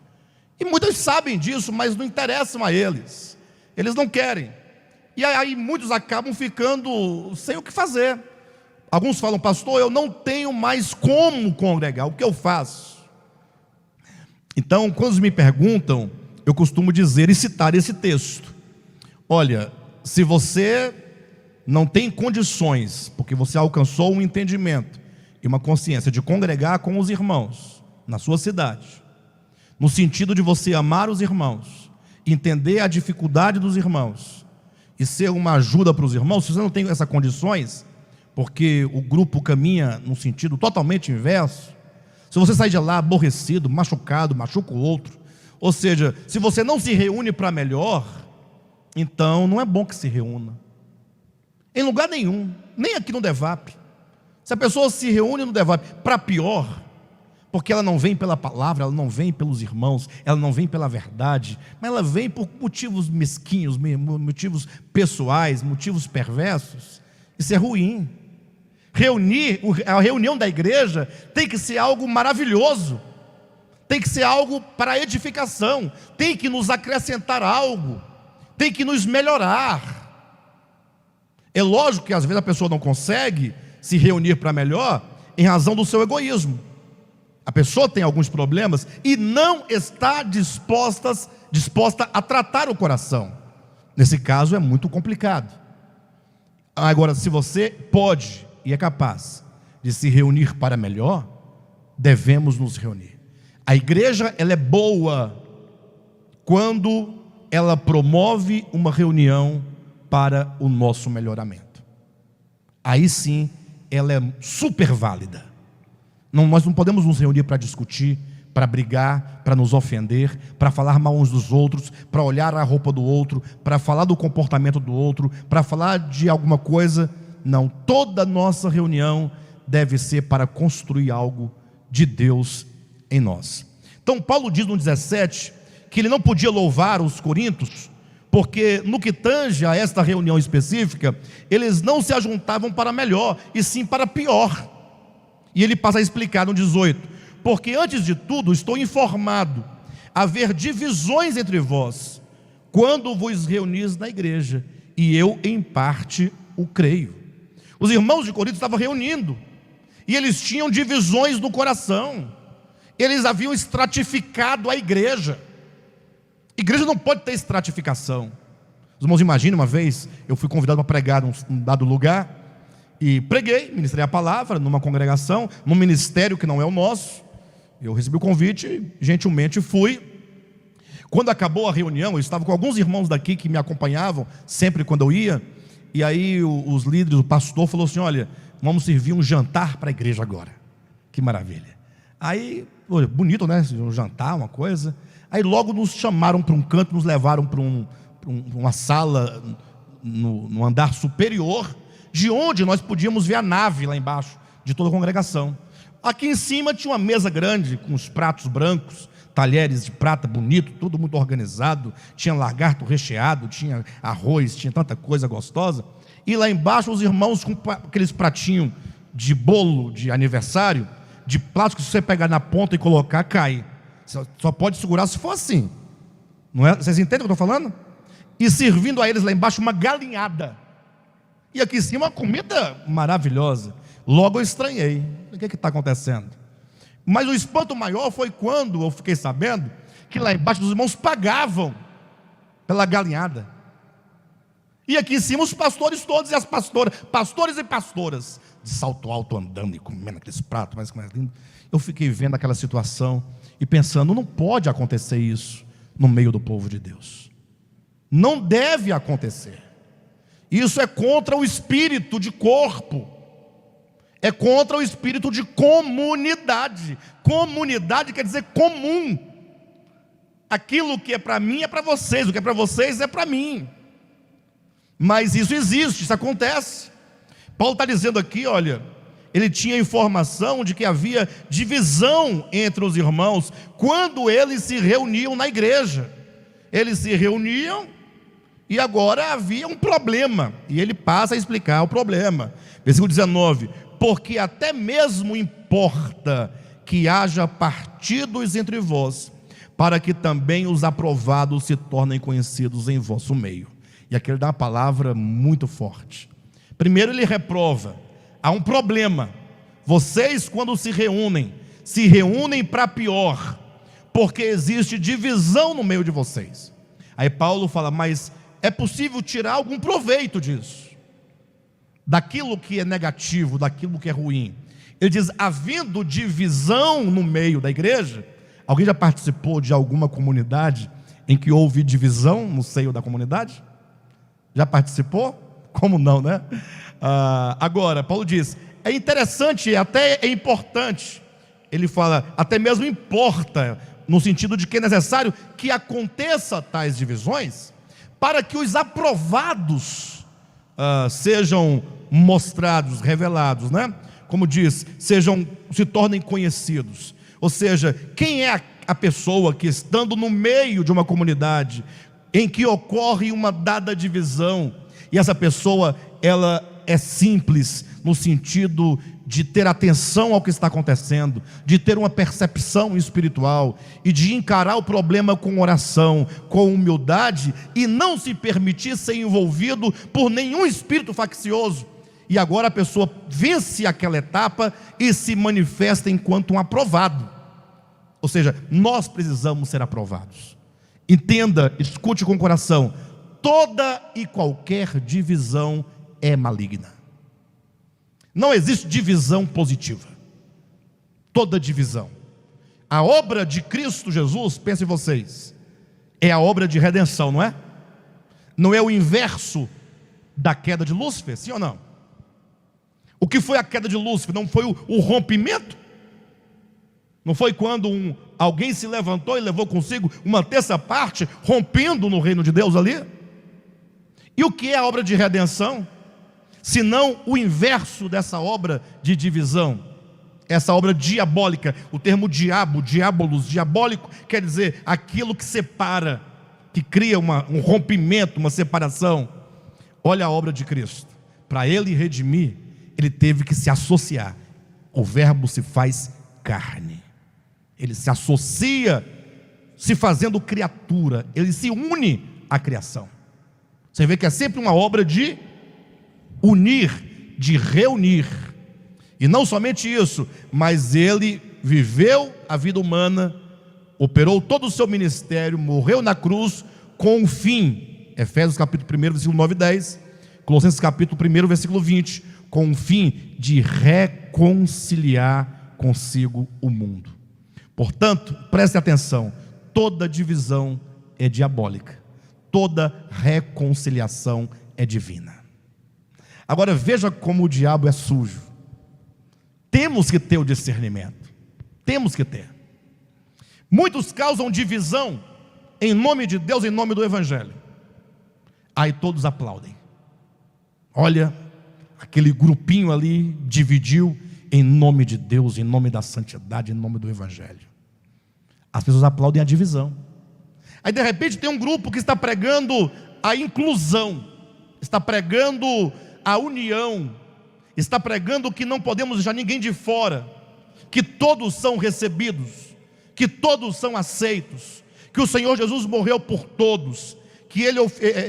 E muitos sabem disso, mas não interessam a eles. Eles não querem. E aí muitos acabam ficando sem o que fazer. Alguns falam: pastor, eu não tenho mais como congregar, o que eu faço? Então, quando me perguntam, eu costumo dizer e citar esse texto: olha, se você não tem condições, porque você alcançou um entendimento e uma consciência de congregar com os irmãos na sua cidade, no sentido de você amar os irmãos, entender a dificuldade dos irmãos e ser uma ajuda para os irmãos, se você não tem essas condições, porque o grupo caminha num sentido totalmente inverso, se você sai de lá aborrecido, machucado, machuca o outro, ou seja, se você não se reúne para melhor, então não é bom que se reúna em lugar nenhum, nem aqui no Devap. Se a pessoa se reúne no Devap para pior, porque ela não vem pela palavra, ela não vem pelos irmãos, ela não vem pela verdade, mas ela vem por motivos mesquinhos, motivos pessoais, motivos perversos, isso é ruim. A reunião da igreja tem que ser algo maravilhoso, tem que ser algo para edificação, tem que nos acrescentar algo, tem que nos melhorar. É lógico que às vezes a pessoa não consegue se reunir para melhor em razão do seu egoísmo. A pessoa tem alguns problemas e não está disposta a tratar o coração. Nesse caso é muito complicado. Agora, se você pode e é capaz de se reunir para melhor, devemos nos reunir. A igreja, ela é boa quando ela promove uma reunião para o nosso melhoramento. Aí sim, ela é super válida. Nós não podemos nos reunir para discutir, para brigar, para nos ofender, para falar mal uns dos outros, para olhar a roupa do outro, para falar do comportamento do outro, para falar de alguma coisa. Não, toda nossa reunião deve ser para construir algo de Deus em nós. Então Paulo diz no 17 que ele não podia louvar os coríntios, porque no que tange a esta reunião específica, eles não se ajuntavam para melhor, e sim para pior. E ele passa a explicar no 18: porque antes de tudo estou informado haver divisões entre vós, quando vos reunis na igreja, e eu em parte o creio. Os irmãos de Corinto estavam reunindo, e eles tinham divisões no coração, eles haviam estratificado a igreja. Igreja não pode ter estratificação. Os irmãos imaginam, uma vez eu fui convidado para pregar num dado lugar, e preguei, ministrei a palavra numa congregação, num ministério que não é o nosso. Eu recebi o convite, gentilmente fui. Quando acabou a reunião, eu estava com alguns irmãos daqui que me acompanhavam sempre quando eu ia, e aí os líderes, o pastor falou assim: olha, vamos servir um jantar para a igreja agora. Que maravilha. Aí, bonito, né? Um jantar, uma coisa. Aí logo nos chamaram para um canto, nos levaram para uma sala no andar superior, de onde nós podíamos ver a nave lá embaixo, de toda a congregação. Aqui em cima tinha uma mesa grande, com os pratos brancos, talheres de prata bonito, tudo muito organizado, tinha lagarto recheado, tinha arroz, tinha tanta coisa gostosa. E lá embaixo os irmãos com aqueles pratinhos de bolo de aniversário, de plástico, se você pegar na ponta e colocar, cai. Só pode segurar se for assim, não é? Vocês entendem o que eu estou falando? E servindo a eles lá embaixo uma galinhada, e aqui em cima uma comida maravilhosa. Logo eu estranhei, o que está acontecendo? Mas o espanto maior foi quando eu fiquei sabendo que lá embaixo os irmãos pagavam pela galinhada, e aqui em cima os pastores todos e as pastoras, pastores e pastoras, de salto alto andando e comendo aqueles pratos, mas como é lindo. Eu fiquei vendo aquela situação e pensando: não pode acontecer isso no meio do povo de Deus, não deve acontecer. Isso é contra o espírito de corpo, é contra o espírito de comunidade. Comunidade quer dizer comum. Aquilo que é para mim é para vocês, o que é para vocês é para mim. Mas isso existe, isso acontece. Paulo está dizendo aqui, olha, ele tinha informação de que havia divisão entre os irmãos quando eles se reuniam na igreja. Eles se reuniam e agora havia um problema, e ele passa a explicar o problema. Versículo 19: porque até mesmo importa que haja partidos entre vós, para que também os aprovados se tornem conhecidos em vosso meio. E aqui ele dá uma palavra muito forte. Primeiro ele reprova, há um problema. Vocês, quando se reúnem para pior, porque existe divisão no meio de vocês. Aí Paulo fala, mas é possível tirar algum proveito disso, daquilo que é negativo, daquilo que é ruim. Ele diz, havendo divisão no meio da igreja. Alguém já participou de alguma comunidade em que houve divisão no seio da comunidade? Já participou? Como não, né? Agora, Paulo diz, é interessante, até é importante. Ele fala, até mesmo importa, no sentido de que é necessário que aconteça tais divisões, para que os aprovados sejam mostrados, revelados, né? Como diz, se tornem conhecidos. Ou seja, quem é a pessoa que, estando no meio de uma comunidade em que ocorre uma dada divisão, e essa pessoa, ela é simples no sentido de ter atenção ao que está acontecendo, de ter uma percepção espiritual e de encarar o problema com oração, com humildade, e não se permitir ser envolvido por nenhum espírito faccioso. E agora a pessoa vence aquela etapa e se manifesta enquanto um aprovado. Ou seja, nós precisamos ser aprovados. Entenda, escute com o coração, toda e qualquer divisão é maligna. Não existe divisão positiva. Toda divisão. A obra de Cristo Jesus, pensem vocês, é a obra de redenção, não é? Não é o inverso da queda de Lúcifer, sim ou não? O que foi a queda de Lúcifer? Não foi o rompimento? Não foi quando alguém se levantou e levou consigo uma terça parte, rompendo no reino de Deus ali? E o que é a obra de redenção? Senão o inverso dessa obra de divisão, essa obra diabólica. O termo diabo, diabolos, diabólico, quer dizer aquilo que separa, que cria um rompimento, uma separação. Olha a obra de Cristo. Para ele redimir, ele teve que se associar. O verbo se faz carne. Ele se associa, se fazendo criatura. Ele se une à criação. Você vê que é sempre uma obra de unir, de reunir. E não somente isso, mas ele viveu a vida humana, operou todo o seu ministério, morreu na cruz com um fim. Efésios capítulo 1, versículo 9 e 10. Colossenses capítulo 1, versículo 20. Com o fim de reconciliar consigo o mundo. Portanto, preste atenção, toda divisão é diabólica, toda reconciliação é divina. Agora veja como o diabo é sujo. Temos que ter o discernimento, temos que ter. Muitos causam divisão em nome de Deus, em nome do Evangelho. Aí todos aplaudem. Olha, aquele grupinho ali dividiu em nome de Deus, em nome da santidade, em nome do Evangelho. As pessoas aplaudem a divisão. Aí de repente tem um grupo que está pregando a inclusão, está pregando a união, está pregando que não podemos deixar ninguém de fora, que todos são recebidos, que todos são aceitos, que o Senhor Jesus morreu por todos, que Ele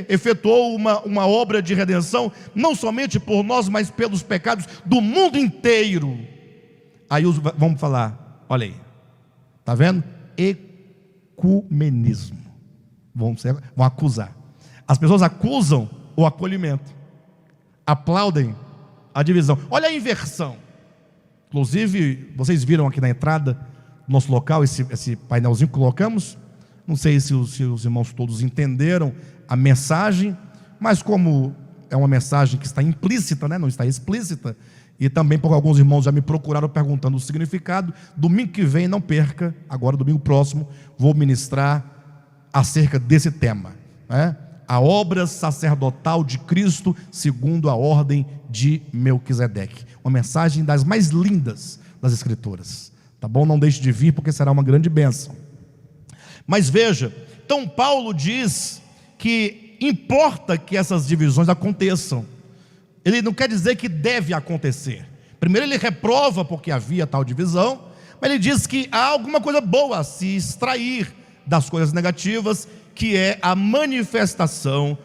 efetuou uma obra de redenção, não somente por nós, mas pelos pecados do mundo inteiro. Aí vamos falar, olha aí, está vendo? Ecumenismo. Vão acusar. As pessoas acusam o acolhimento, aplaudem a divisão. Olha a inversão. Inclusive, vocês viram aqui na entrada do nosso local, esse painelzinho que colocamos. Não sei se os irmãos todos entenderam a mensagem, mas como é uma mensagem que está implícita, né? Não está explícita, e também porque alguns irmãos já me procuraram perguntando o significado, domingo que vem, não perca, agora domingo próximo, vou ministrar acerca desse tema, né? a obra sacerdotal de Cristo segundo a ordem de Melquisedeque. Uma mensagem das mais lindas das Escrituras, tá bom? Não deixe de vir, porque será uma grande bênção. Mas veja, então Paulo diz que importa que essas divisões aconteçam. Ele não quer dizer que deve acontecer. Primeiro ele reprova porque havia tal divisão, mas ele diz que há alguma coisa boa a se extrair das coisas negativas, que é a manifestação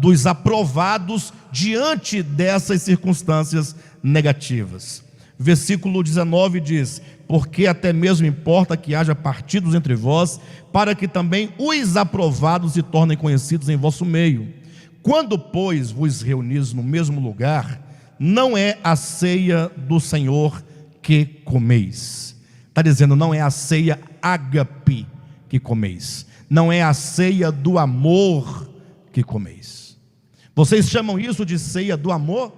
dos aprovados diante dessas circunstâncias negativas. Versículo 19 diz: porque até mesmo importa que haja partidos entre vós, para que também os aprovados se tornem conhecidos em vosso meio. Quando, pois, vos reunis no mesmo lugar, não é a ceia do Senhor que comeis. Está dizendo, não é a ceia ágape que comeis, não é a ceia do amor que comeis. Vocês chamam isso de ceia do amor?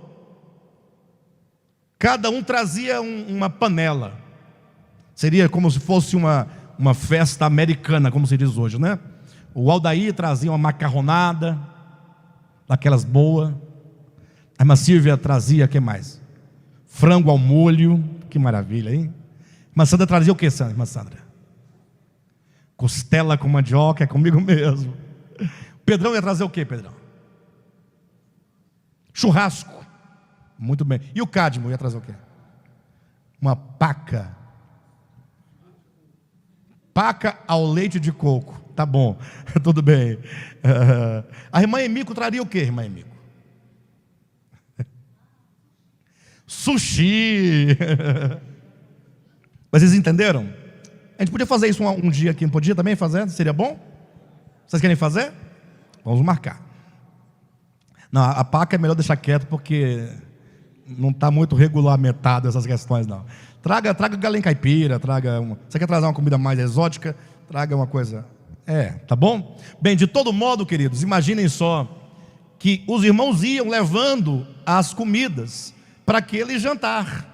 Cada um trazia uma panela. Seria como se fosse uma festa americana, como se diz hoje, né? O Aldair trazia uma macarronada, daquelas boas. A irmã Silvia trazia, o que mais? Frango ao molho, que maravilha, hein? A irmã Sandra trazia o que, irmã Sandra? Costela com mandioca, é comigo mesmo. Pedrão ia trazer o que, Pedrão? Churrasco. Muito bem. E o Cadmo ia trazer o quê? Uma paca. Paca ao leite de coco. Tá bom, tudo bem. A irmã Emico traria o quê, irmã Emico? Sushi. Mas vocês entenderam? A gente podia fazer isso um dia aqui, não podia também fazer? Seria bom? Vocês querem fazer? Vamos marcar. Não, a paca é melhor deixar quieto, porque não está muito regulamentado essas questões, não. Traga galinha caipira, você quer trazer uma comida mais exótica? Traga uma coisa. Tá bom? Bem, de todo modo, queridos, imaginem só que os irmãos iam levando as comidas para aquele jantar.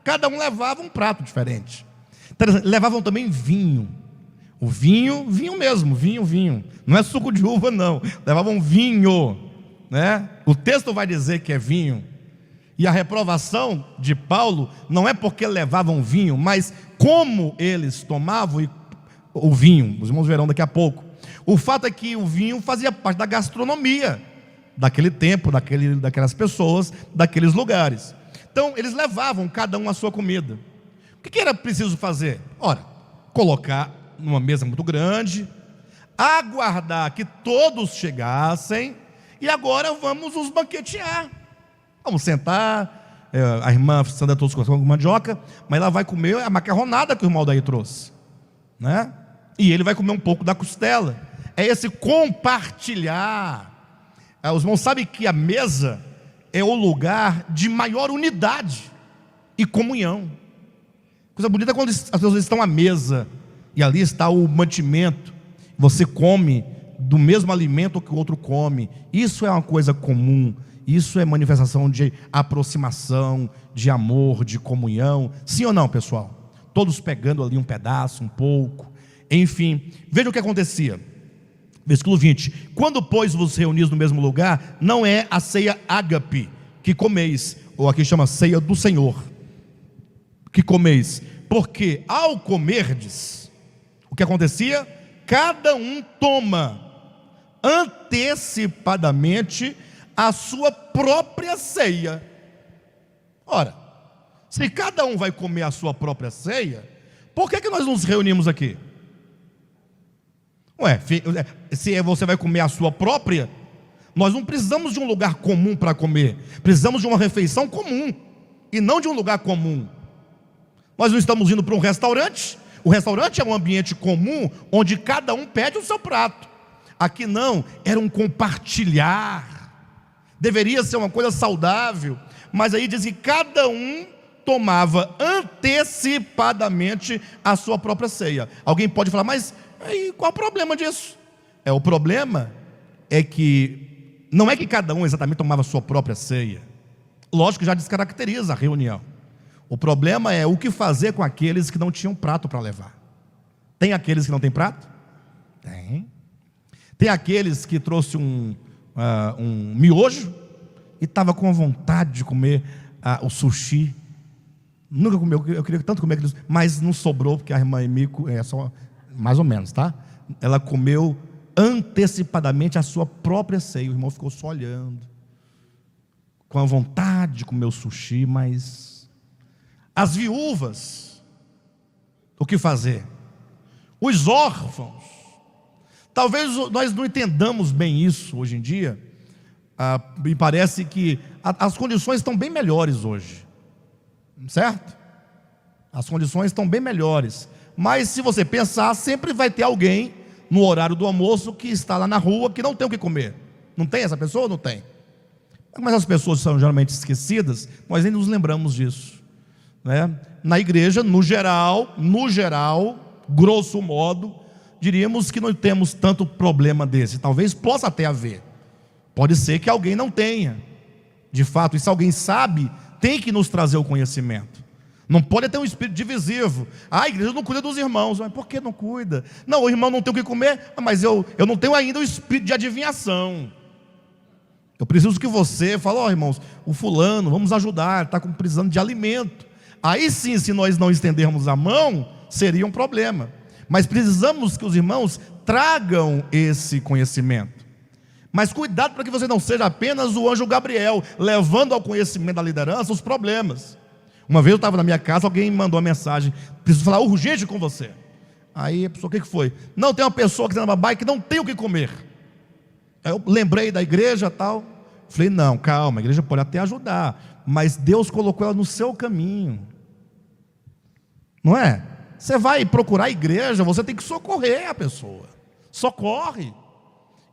Cada um levava um prato diferente. Levavam também vinho. O vinho mesmo, vinho. Não é suco de uva, não. Levavam vinho, né? O texto vai dizer que é vinho. E a reprovação de Paulo não é porque levavam vinho, mas como eles tomavam o vinho. Os irmãos verão daqui a pouco. O fato é que o vinho fazia parte da gastronomia daquele tempo, daquelas pessoas, daqueles lugares. Então eles levavam cada um a sua comida. O que era preciso fazer? Ora, colocar numa mesa muito grande, aguardar que todos chegassem, e agora vamos os banquetear. Vamos sentar, a irmã Sandra trouxe com mandioca, mas ela vai comer a macarronada que o irmão Aldair trouxe, né? E ele vai comer um pouco da costela. É esse compartilhar. Os irmãos sabem que a mesa é o lugar de maior unidade e comunhão. Coisa bonita é quando as pessoas estão à mesa e ali está o mantimento. Você come do mesmo alimento que o outro come. Isso é uma coisa comum. Isso é manifestação de aproximação, de amor, de comunhão. Sim ou não, pessoal? Todos pegando ali um pedaço, um pouco. Enfim, veja o que acontecia. Versículo 20: quando, pois, vos reunis no mesmo lugar, não é a ceia ágape que comeis, ou aqui chama ceia do Senhor, que comeis, porque ao comerdes, o que acontecia? Cada um toma antecipadamente a sua própria ceia. Ora, se cada um vai comer a sua própria ceia, por que nós nos reunimos aqui? Se você vai comer a sua própria, nós não precisamos de um lugar comum para comer, precisamos de uma refeição comum, e não de um lugar comum. Nós não estamos indo para um restaurante. O restaurante é um ambiente comum, onde cada um pede o seu prato. Aqui não, era um compartilhar, deveria ser uma coisa saudável, mas aí diz que cada um tomava antecipadamente a sua própria ceia. Alguém pode falar, mas aí qual o problema disso? O problema é que não é que cada um exatamente tomava a sua própria ceia. Lógico que já descaracteriza a reunião. O problema é o que fazer com aqueles que não tinham prato para levar. Tem aqueles que não têm prato? Tem. Tem aqueles que trouxe um miojo e estava com vontade de comer o sushi. Nunca comeu, eu queria tanto comer aquilo, mas não sobrou, porque a irmã Emiko, só mais ou menos, tá? Ela comeu antecipadamente a sua própria ceia. O irmão ficou só olhando, com a vontade de comer o sushi, mas as viúvas, o que fazer? Os órfãos, talvez nós não entendamos bem isso hoje em dia. Me parece que as condições estão bem melhores hoje, certo? As condições estão bem melhores, mas se você pensar, sempre vai ter alguém no horário do almoço que está lá na rua, que não tem o que comer. Não tem essa pessoa? Não tem. Mas as pessoas são geralmente esquecidas, nós nem nos lembramos disso, né? Na igreja, no geral, grosso modo, diríamos que não temos tanto problema desse. Talvez possa até haver. Pode ser que alguém não tenha. De fato, e se alguém sabe, tem que nos trazer o conhecimento. Não pode ter um espírito divisivo. A igreja não cuida dos irmãos. Mas por que não cuida? Não, o irmão não tem o que comer, mas eu não tenho ainda o espírito de adivinhação. Eu preciso que você fale, irmãos, o fulano, vamos ajudar, está precisando de alimento. Aí sim, se nós não estendermos a mão, seria um problema. Mas precisamos que os irmãos tragam esse conhecimento. Mas cuidado para que você não seja apenas o anjo Gabriel, levando ao conhecimento da liderança os problemas. Uma vez eu estava na minha casa, alguém me mandou uma mensagem: preciso falar urgente com você. Aí a pessoa, o que foi? Não, tem uma pessoa que está na babai que não tem o que comer. Aí eu lembrei da igreja e tal. Falei, não, calma, a igreja pode até ajudar, mas Deus colocou ela no seu caminho. Não é? Você vai procurar a igreja, você tem que socorrer a pessoa. Socorre.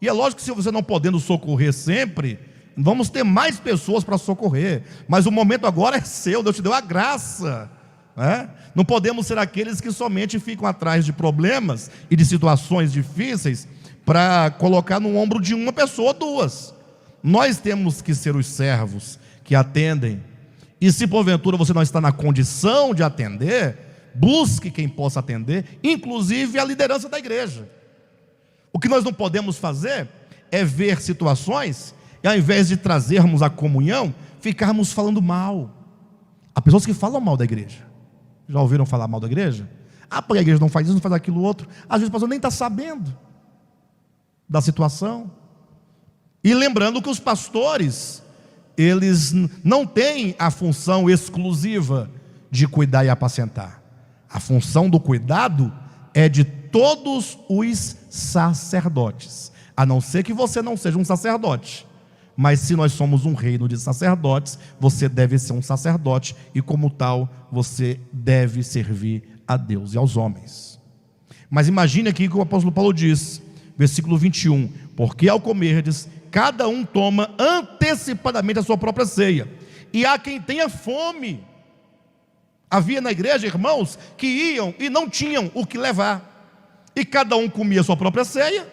E é lógico que se você não podendo socorrer sempre, vamos ter mais pessoas para socorrer. Mas o momento agora é seu, Deus te deu a graça, né? Não podemos ser aqueles que somente ficam atrás de problemas e de situações difíceis para colocar no ombro de uma pessoa ou duas. Nós temos que ser os servos que atendem. E se porventura você não está na condição de atender, busque quem possa atender, inclusive a liderança da igreja. O que nós não podemos fazer é ver situações e, ao invés de trazermos a comunhão, ficarmos falando mal. Há pessoas que falam mal da igreja. Já ouviram falar mal da igreja? Porque a igreja não faz isso, não faz aquilo outro. Às vezes a pessoa nem está sabendo da situação. E lembrando que os pastores, eles não têm a função exclusiva de cuidar e apacentar. A função do cuidado é de todos os sacerdotes, a não ser que você não seja um sacerdote. Mas se nós somos um reino de sacerdotes, você deve ser um sacerdote, e como tal, você deve servir a Deus e aos homens. Mas imagine aqui que o apóstolo Paulo diz, versículo 21, porque ao comerdes, cada um toma antecipadamente a sua própria ceia, e há quem tenha fome. Havia na igreja irmãos que iam e não tinham o que levar, e cada um comia a sua própria ceia,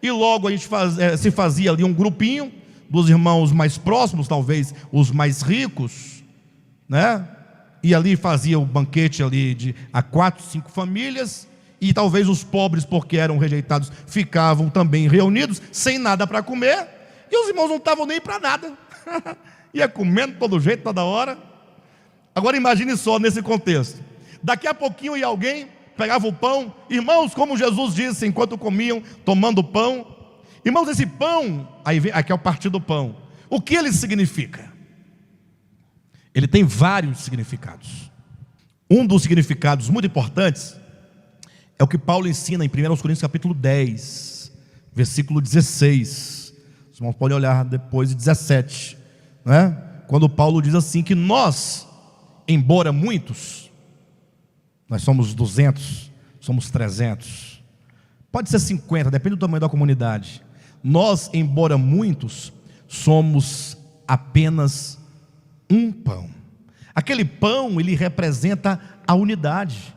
e logo a gente se fazia ali um grupinho dos irmãos mais próximos, talvez os mais ricos, né? E ali fazia o banquete ali a 4, 5 famílias, e talvez os pobres, porque eram rejeitados, ficavam também reunidos, sem nada para comer, e os irmãos não estavam nem para nada, ia comendo de todo jeito, toda hora. Agora imagine só nesse contexto, daqui a pouquinho ia alguém, pegava o pão, irmãos, como Jesus disse, enquanto comiam, tomando pão, irmãos, esse pão, aqui é o partir do pão, o que ele significa? Ele tem vários significados. Um dos significados muito importantes é o que Paulo ensina em 1 Coríntios capítulo 10, versículo 16. Os irmãos podem olhar depois de 17, né? Quando Paulo diz assim que nós, embora muitos, nós somos 200, somos 300, pode ser 50, depende do tamanho da comunidade. Nós, embora muitos, somos apenas um pão. Aquele pão, ele representa a unidade.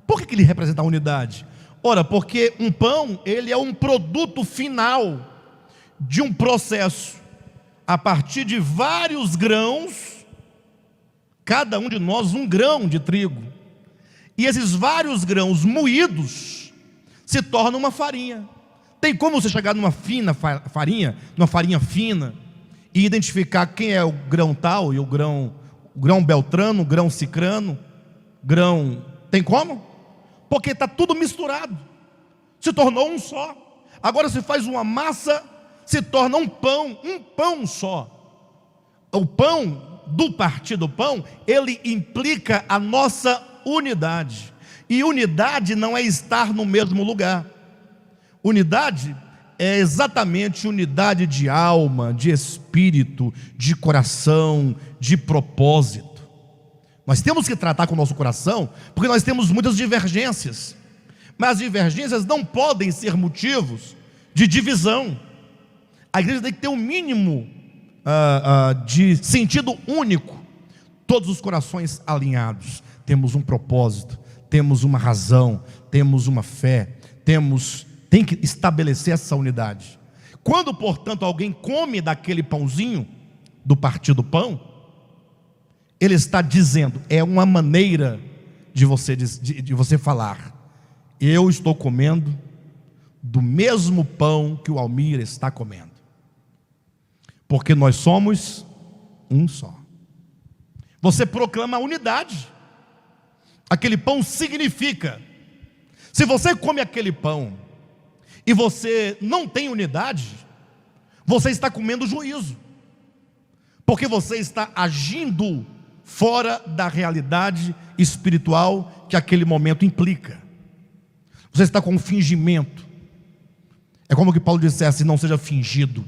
Por que ele representa a unidade? Ora, porque um pão, ele é um produto final de um processo, a partir de vários grãos, cada um de nós um grão de trigo, e esses vários grãos moídos se tornam uma farinha. Tem como você chegar numa fina farinha, numa farinha fina, e identificar quem é o grão tal e o grão beltrano, o grão cicrano, grão... Tem como? Porque está tudo misturado, se tornou um só. Agora se faz uma massa, se torna um pão só. O pão, do partido pão, ele implica a nossa unidade. E unidade não é estar no mesmo lugar. Unidade é exatamente unidade de alma, de espírito, de coração, de propósito. Nós temos que tratar com o nosso coração, porque nós temos muitas divergências. Mas as divergências não podem ser motivos de divisão. A igreja tem que ter um mínimo de sentido único. Todos os corações alinhados. Temos um propósito, temos uma razão, temos uma fé, tem que estabelecer essa unidade. Quando, portanto, alguém come daquele pãozinho, do partido pão, ele está dizendo, é uma maneira de você falar, eu estou comendo do mesmo pão que o Almir está comendo, porque nós somos um só. Você proclama a unidade. Aquele pão significa, se você come aquele pão e você não tem unidade, você está comendo juízo, porque você está agindo fora da realidade espiritual que aquele momento implica. Você está com um fingimento. É como que Paulo dissesse: não seja fingido,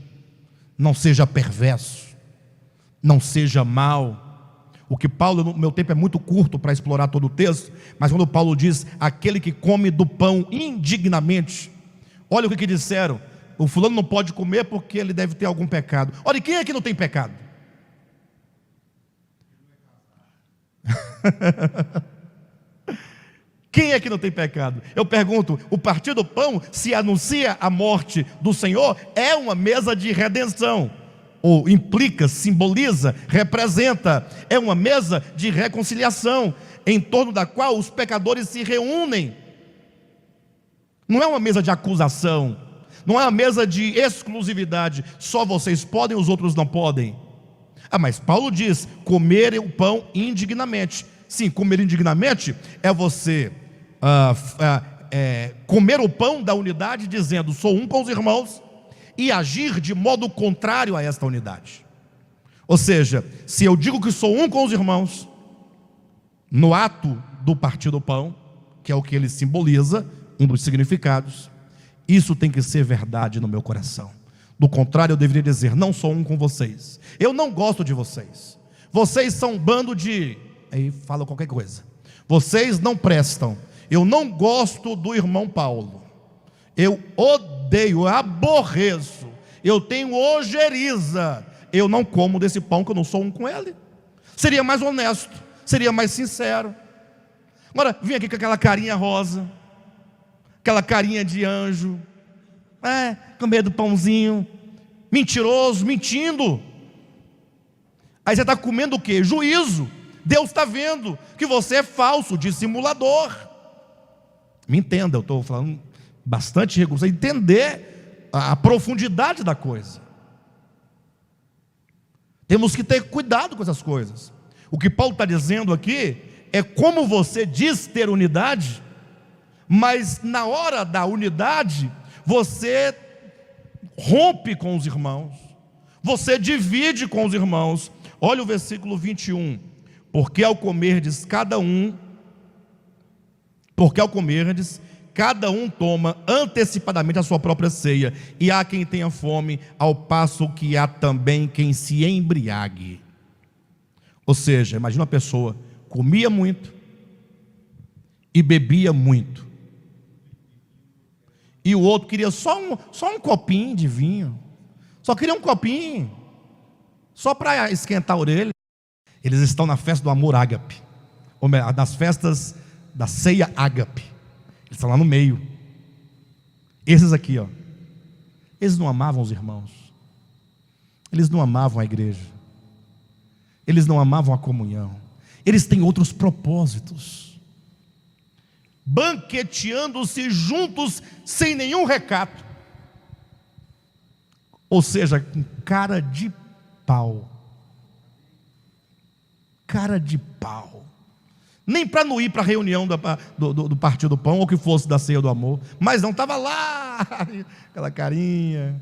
não seja perverso, não seja mau. O que Paulo, no meu tempo é muito curto para explorar todo o texto, mas quando Paulo diz, aquele que come do pão indignamente, olha o que disseram, o fulano não pode comer porque ele deve ter algum pecado. Olha, quem é que não tem pecado? Quem é que não tem pecado? Eu pergunto, o partir do pão, se anuncia a morte do Senhor, é uma mesa de redenção, ou implica, simboliza, representa, é uma mesa de reconciliação, em torno da qual os pecadores se reúnem. Não é uma mesa de acusação, não é uma mesa de exclusividade, só vocês podem, os outros não podem. Mas Paulo diz, comer o pão indignamente. Sim, comer indignamente é você comer o pão da unidade, dizendo, sou um com os irmãos, e agir de modo contrário a esta unidade. Ou seja, se eu digo que sou um com os irmãos, no ato do partir do pão, que é o que ele simboliza, um dos significados, isso tem que ser verdade no meu coração. Do contrário, eu deveria dizer, não sou um com vocês, eu não gosto de vocês, vocês são um bando de... aí fala qualquer coisa, vocês não prestam, eu não gosto do irmão Paulo, eu odeio, eu aborreço, eu tenho ojeriza, eu não como desse pão que eu não sou um com ele. Seria mais honesto, seria mais sincero. Agora, vem aqui com aquela carinha rosa, aquela carinha de anjo, com medo do pãozinho, mentiroso, mentindo. Aí você está comendo o quê? Juízo. Deus está vendo que você é falso, dissimulador. Me entenda, eu estou falando bastante recurso, entender a profundidade da coisa. Temos que ter cuidado com essas coisas. O que Paulo está dizendo aqui é como você diz ter unidade, mas na hora da unidade você rompe com os irmãos, você divide com os irmãos. Olha o versículo 21. Porque ao comerdes cada um toma antecipadamente a sua própria ceia, e há quem tenha fome, ao passo que há também quem se embriague. Ou seja, imagina uma pessoa comia muito e bebia muito, e o outro queria só um copinho de vinho, só queria um copinho, só para esquentar a orelha. Eles estão na festa do amor ágape, ou melhor, nas festas da ceia ágape. Eles estão lá no meio. Esses aqui, eles não amavam os irmãos, eles não amavam a igreja, eles não amavam a comunhão, eles têm outros propósitos, banqueteando-se juntos sem nenhum recato. ou seja, com cara de pau. Cara de pau. Nem para não ir para a reunião do Partido do Pão, ou que fosse da Ceia do Amor, mas não, estava lá, aquela carinha,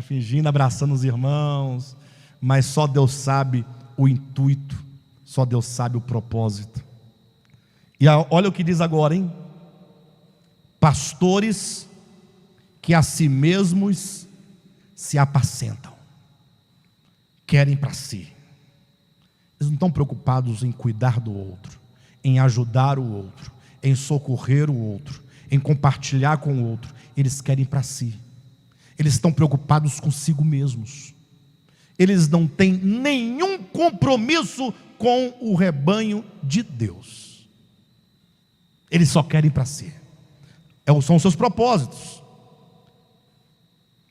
fingindo, abraçando os irmãos, mas só Deus sabe o intuito, só Deus sabe o propósito. E olha o que diz agora, hein? Pastores que a si mesmos se apacentam, querem para si. Eles não estão preocupados em cuidar do outro, em ajudar o outro, em socorrer o outro, em compartilhar com o outro. Eles querem para si. Eles estão preocupados consigo mesmos. Eles não têm nenhum compromisso com o rebanho de Deus. Eles só querem para si. São os seus propósitos.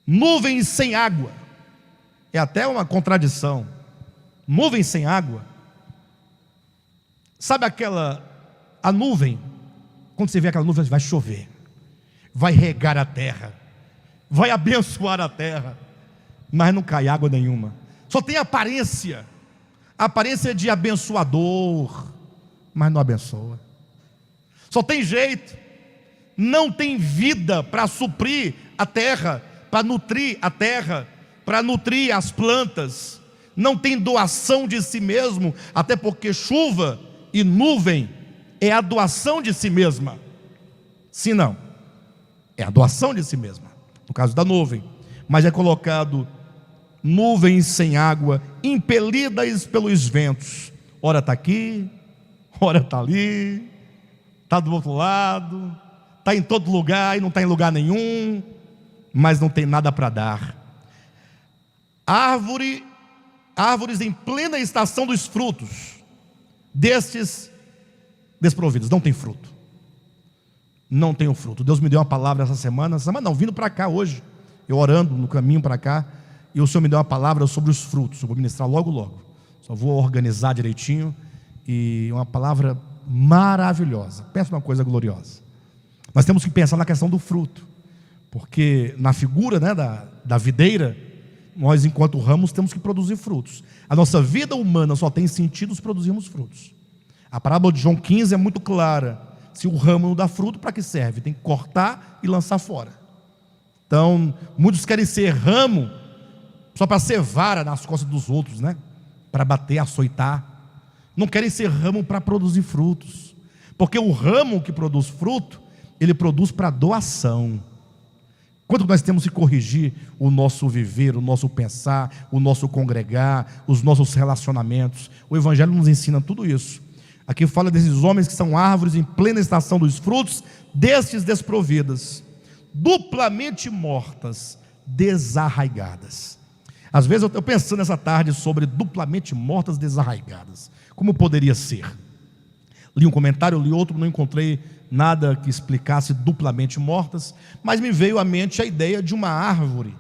Nuvens sem água. É até uma contradição. Nuvem sem água. Sabe a nuvem, quando você vê aquela nuvem, vai chover, vai regar a terra, vai abençoar a terra, mas não cai água nenhuma. Só tem aparência de abençoador, mas não abençoa. Só tem jeito, não tem vida para suprir a terra, para nutrir a terra, para nutrir as plantas. Não tem doação de si mesmo, até porque chuva e nuvem é a doação de si mesma. Sim, não, é a doação de si mesma, no caso da nuvem. Mas é colocado nuvens sem água, impelidas pelos ventos. Ora está aqui, ora está ali, está do outro lado, está em todo lugar e não está em lugar nenhum, mas não tem nada para dar. Árvores em plena estação dos frutos, destes desprovidos, não tem fruto. Não tem o fruto. Deus me deu uma palavra essa semana não, vindo para cá hoje, eu orando no caminho para cá, e o Senhor me deu uma palavra sobre os frutos. Eu vou ministrar logo, só vou organizar direitinho, e uma palavra maravilhosa. Pensa uma coisa gloriosa. Nós temos que pensar na questão do fruto, porque na figura, né, da videira, nós, enquanto ramos, temos que produzir frutos. A nossa vida humana só tem sentido se produzirmos frutos. A parábola de João 15 é muito clara. Se o ramo não dá fruto, para que serve? Tem que cortar e lançar fora. Então, muitos querem ser ramo só para ser vara nas costas dos outros, né? Para bater, açoitar. Não querem ser ramo para produzir frutos, porque o ramo que produz fruto, ele produz para doação. Quanto nós temos que corrigir o nosso viver, o nosso pensar, o nosso congregar, os nossos relacionamentos. O Evangelho nos ensina tudo isso. Aqui fala desses homens que são árvores em plena estação dos frutos, destes desprovidas, duplamente mortas, desarraigadas. Às vezes eu pensando nessa tarde sobre duplamente mortas, desarraigadas. Como poderia ser? Li um comentário, li outro, não encontrei nada que explicasse duplamente mortas, mas me veio à mente a ideia de uma árvore,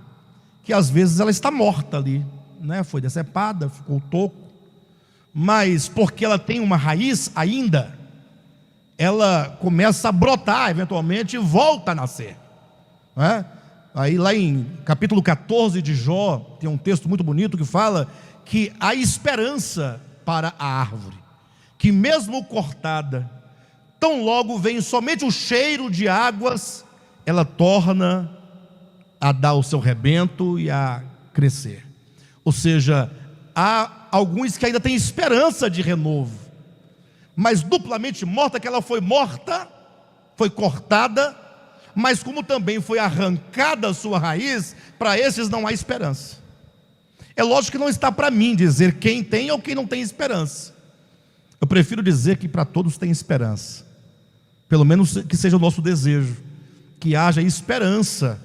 que às vezes ela está morta ali, né? Foi decepada, ficou toco, mas porque ela tem uma raiz ainda, ela começa a brotar eventualmente e volta a nascer, né? Aí lá em capítulo 14 de Jó, tem um texto muito bonito que fala que há esperança para a árvore, que mesmo cortada, tão logo vem somente o cheiro de águas, ela torna a dar o seu rebento e a crescer. Ou seja, há alguns que ainda têm esperança de renovo, mas duplamente morta, que ela foi morta, foi cortada, mas como também foi arrancada a sua raiz, para esses não há esperança. É lógico que não está para mim dizer quem tem ou quem não tem esperança. Eu prefiro dizer que para todos tem esperança. Pelo menos que seja o nosso desejo, que haja esperança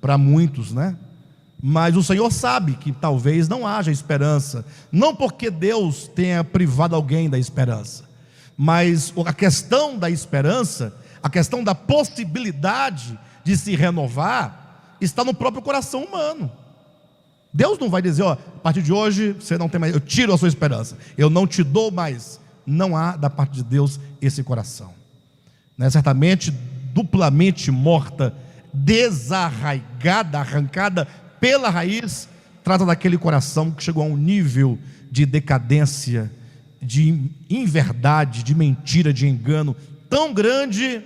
para muitos, né? Mas o Senhor sabe que talvez não haja esperança, não porque Deus tenha privado alguém da esperança, mas a questão da esperança, a questão da possibilidade de se renovar, está no próprio coração humano. Deus não vai dizer, ó, a partir de hoje você não tem mais, eu tiro a sua esperança, eu não te dou mais. Não há da parte de Deus esse coração, né? Certamente duplamente morta, desarraigada, arrancada pela raiz, trata daquele coração que chegou a um nível de decadência, de inverdade, de mentira, de engano tão grande,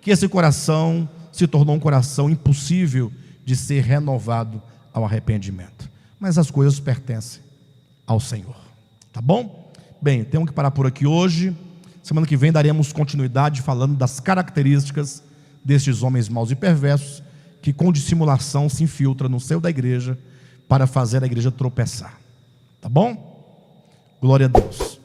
que esse coração se tornou um coração impossível de ser renovado ao arrependimento. Mas as coisas pertencem ao Senhor, tá bom? Bem, temos que parar por aqui hoje. Semana que vem daremos continuidade falando das características destes homens maus e perversos, que com dissimulação se infiltram no seio da igreja para fazer a igreja tropeçar, tá bom? Glória a Deus.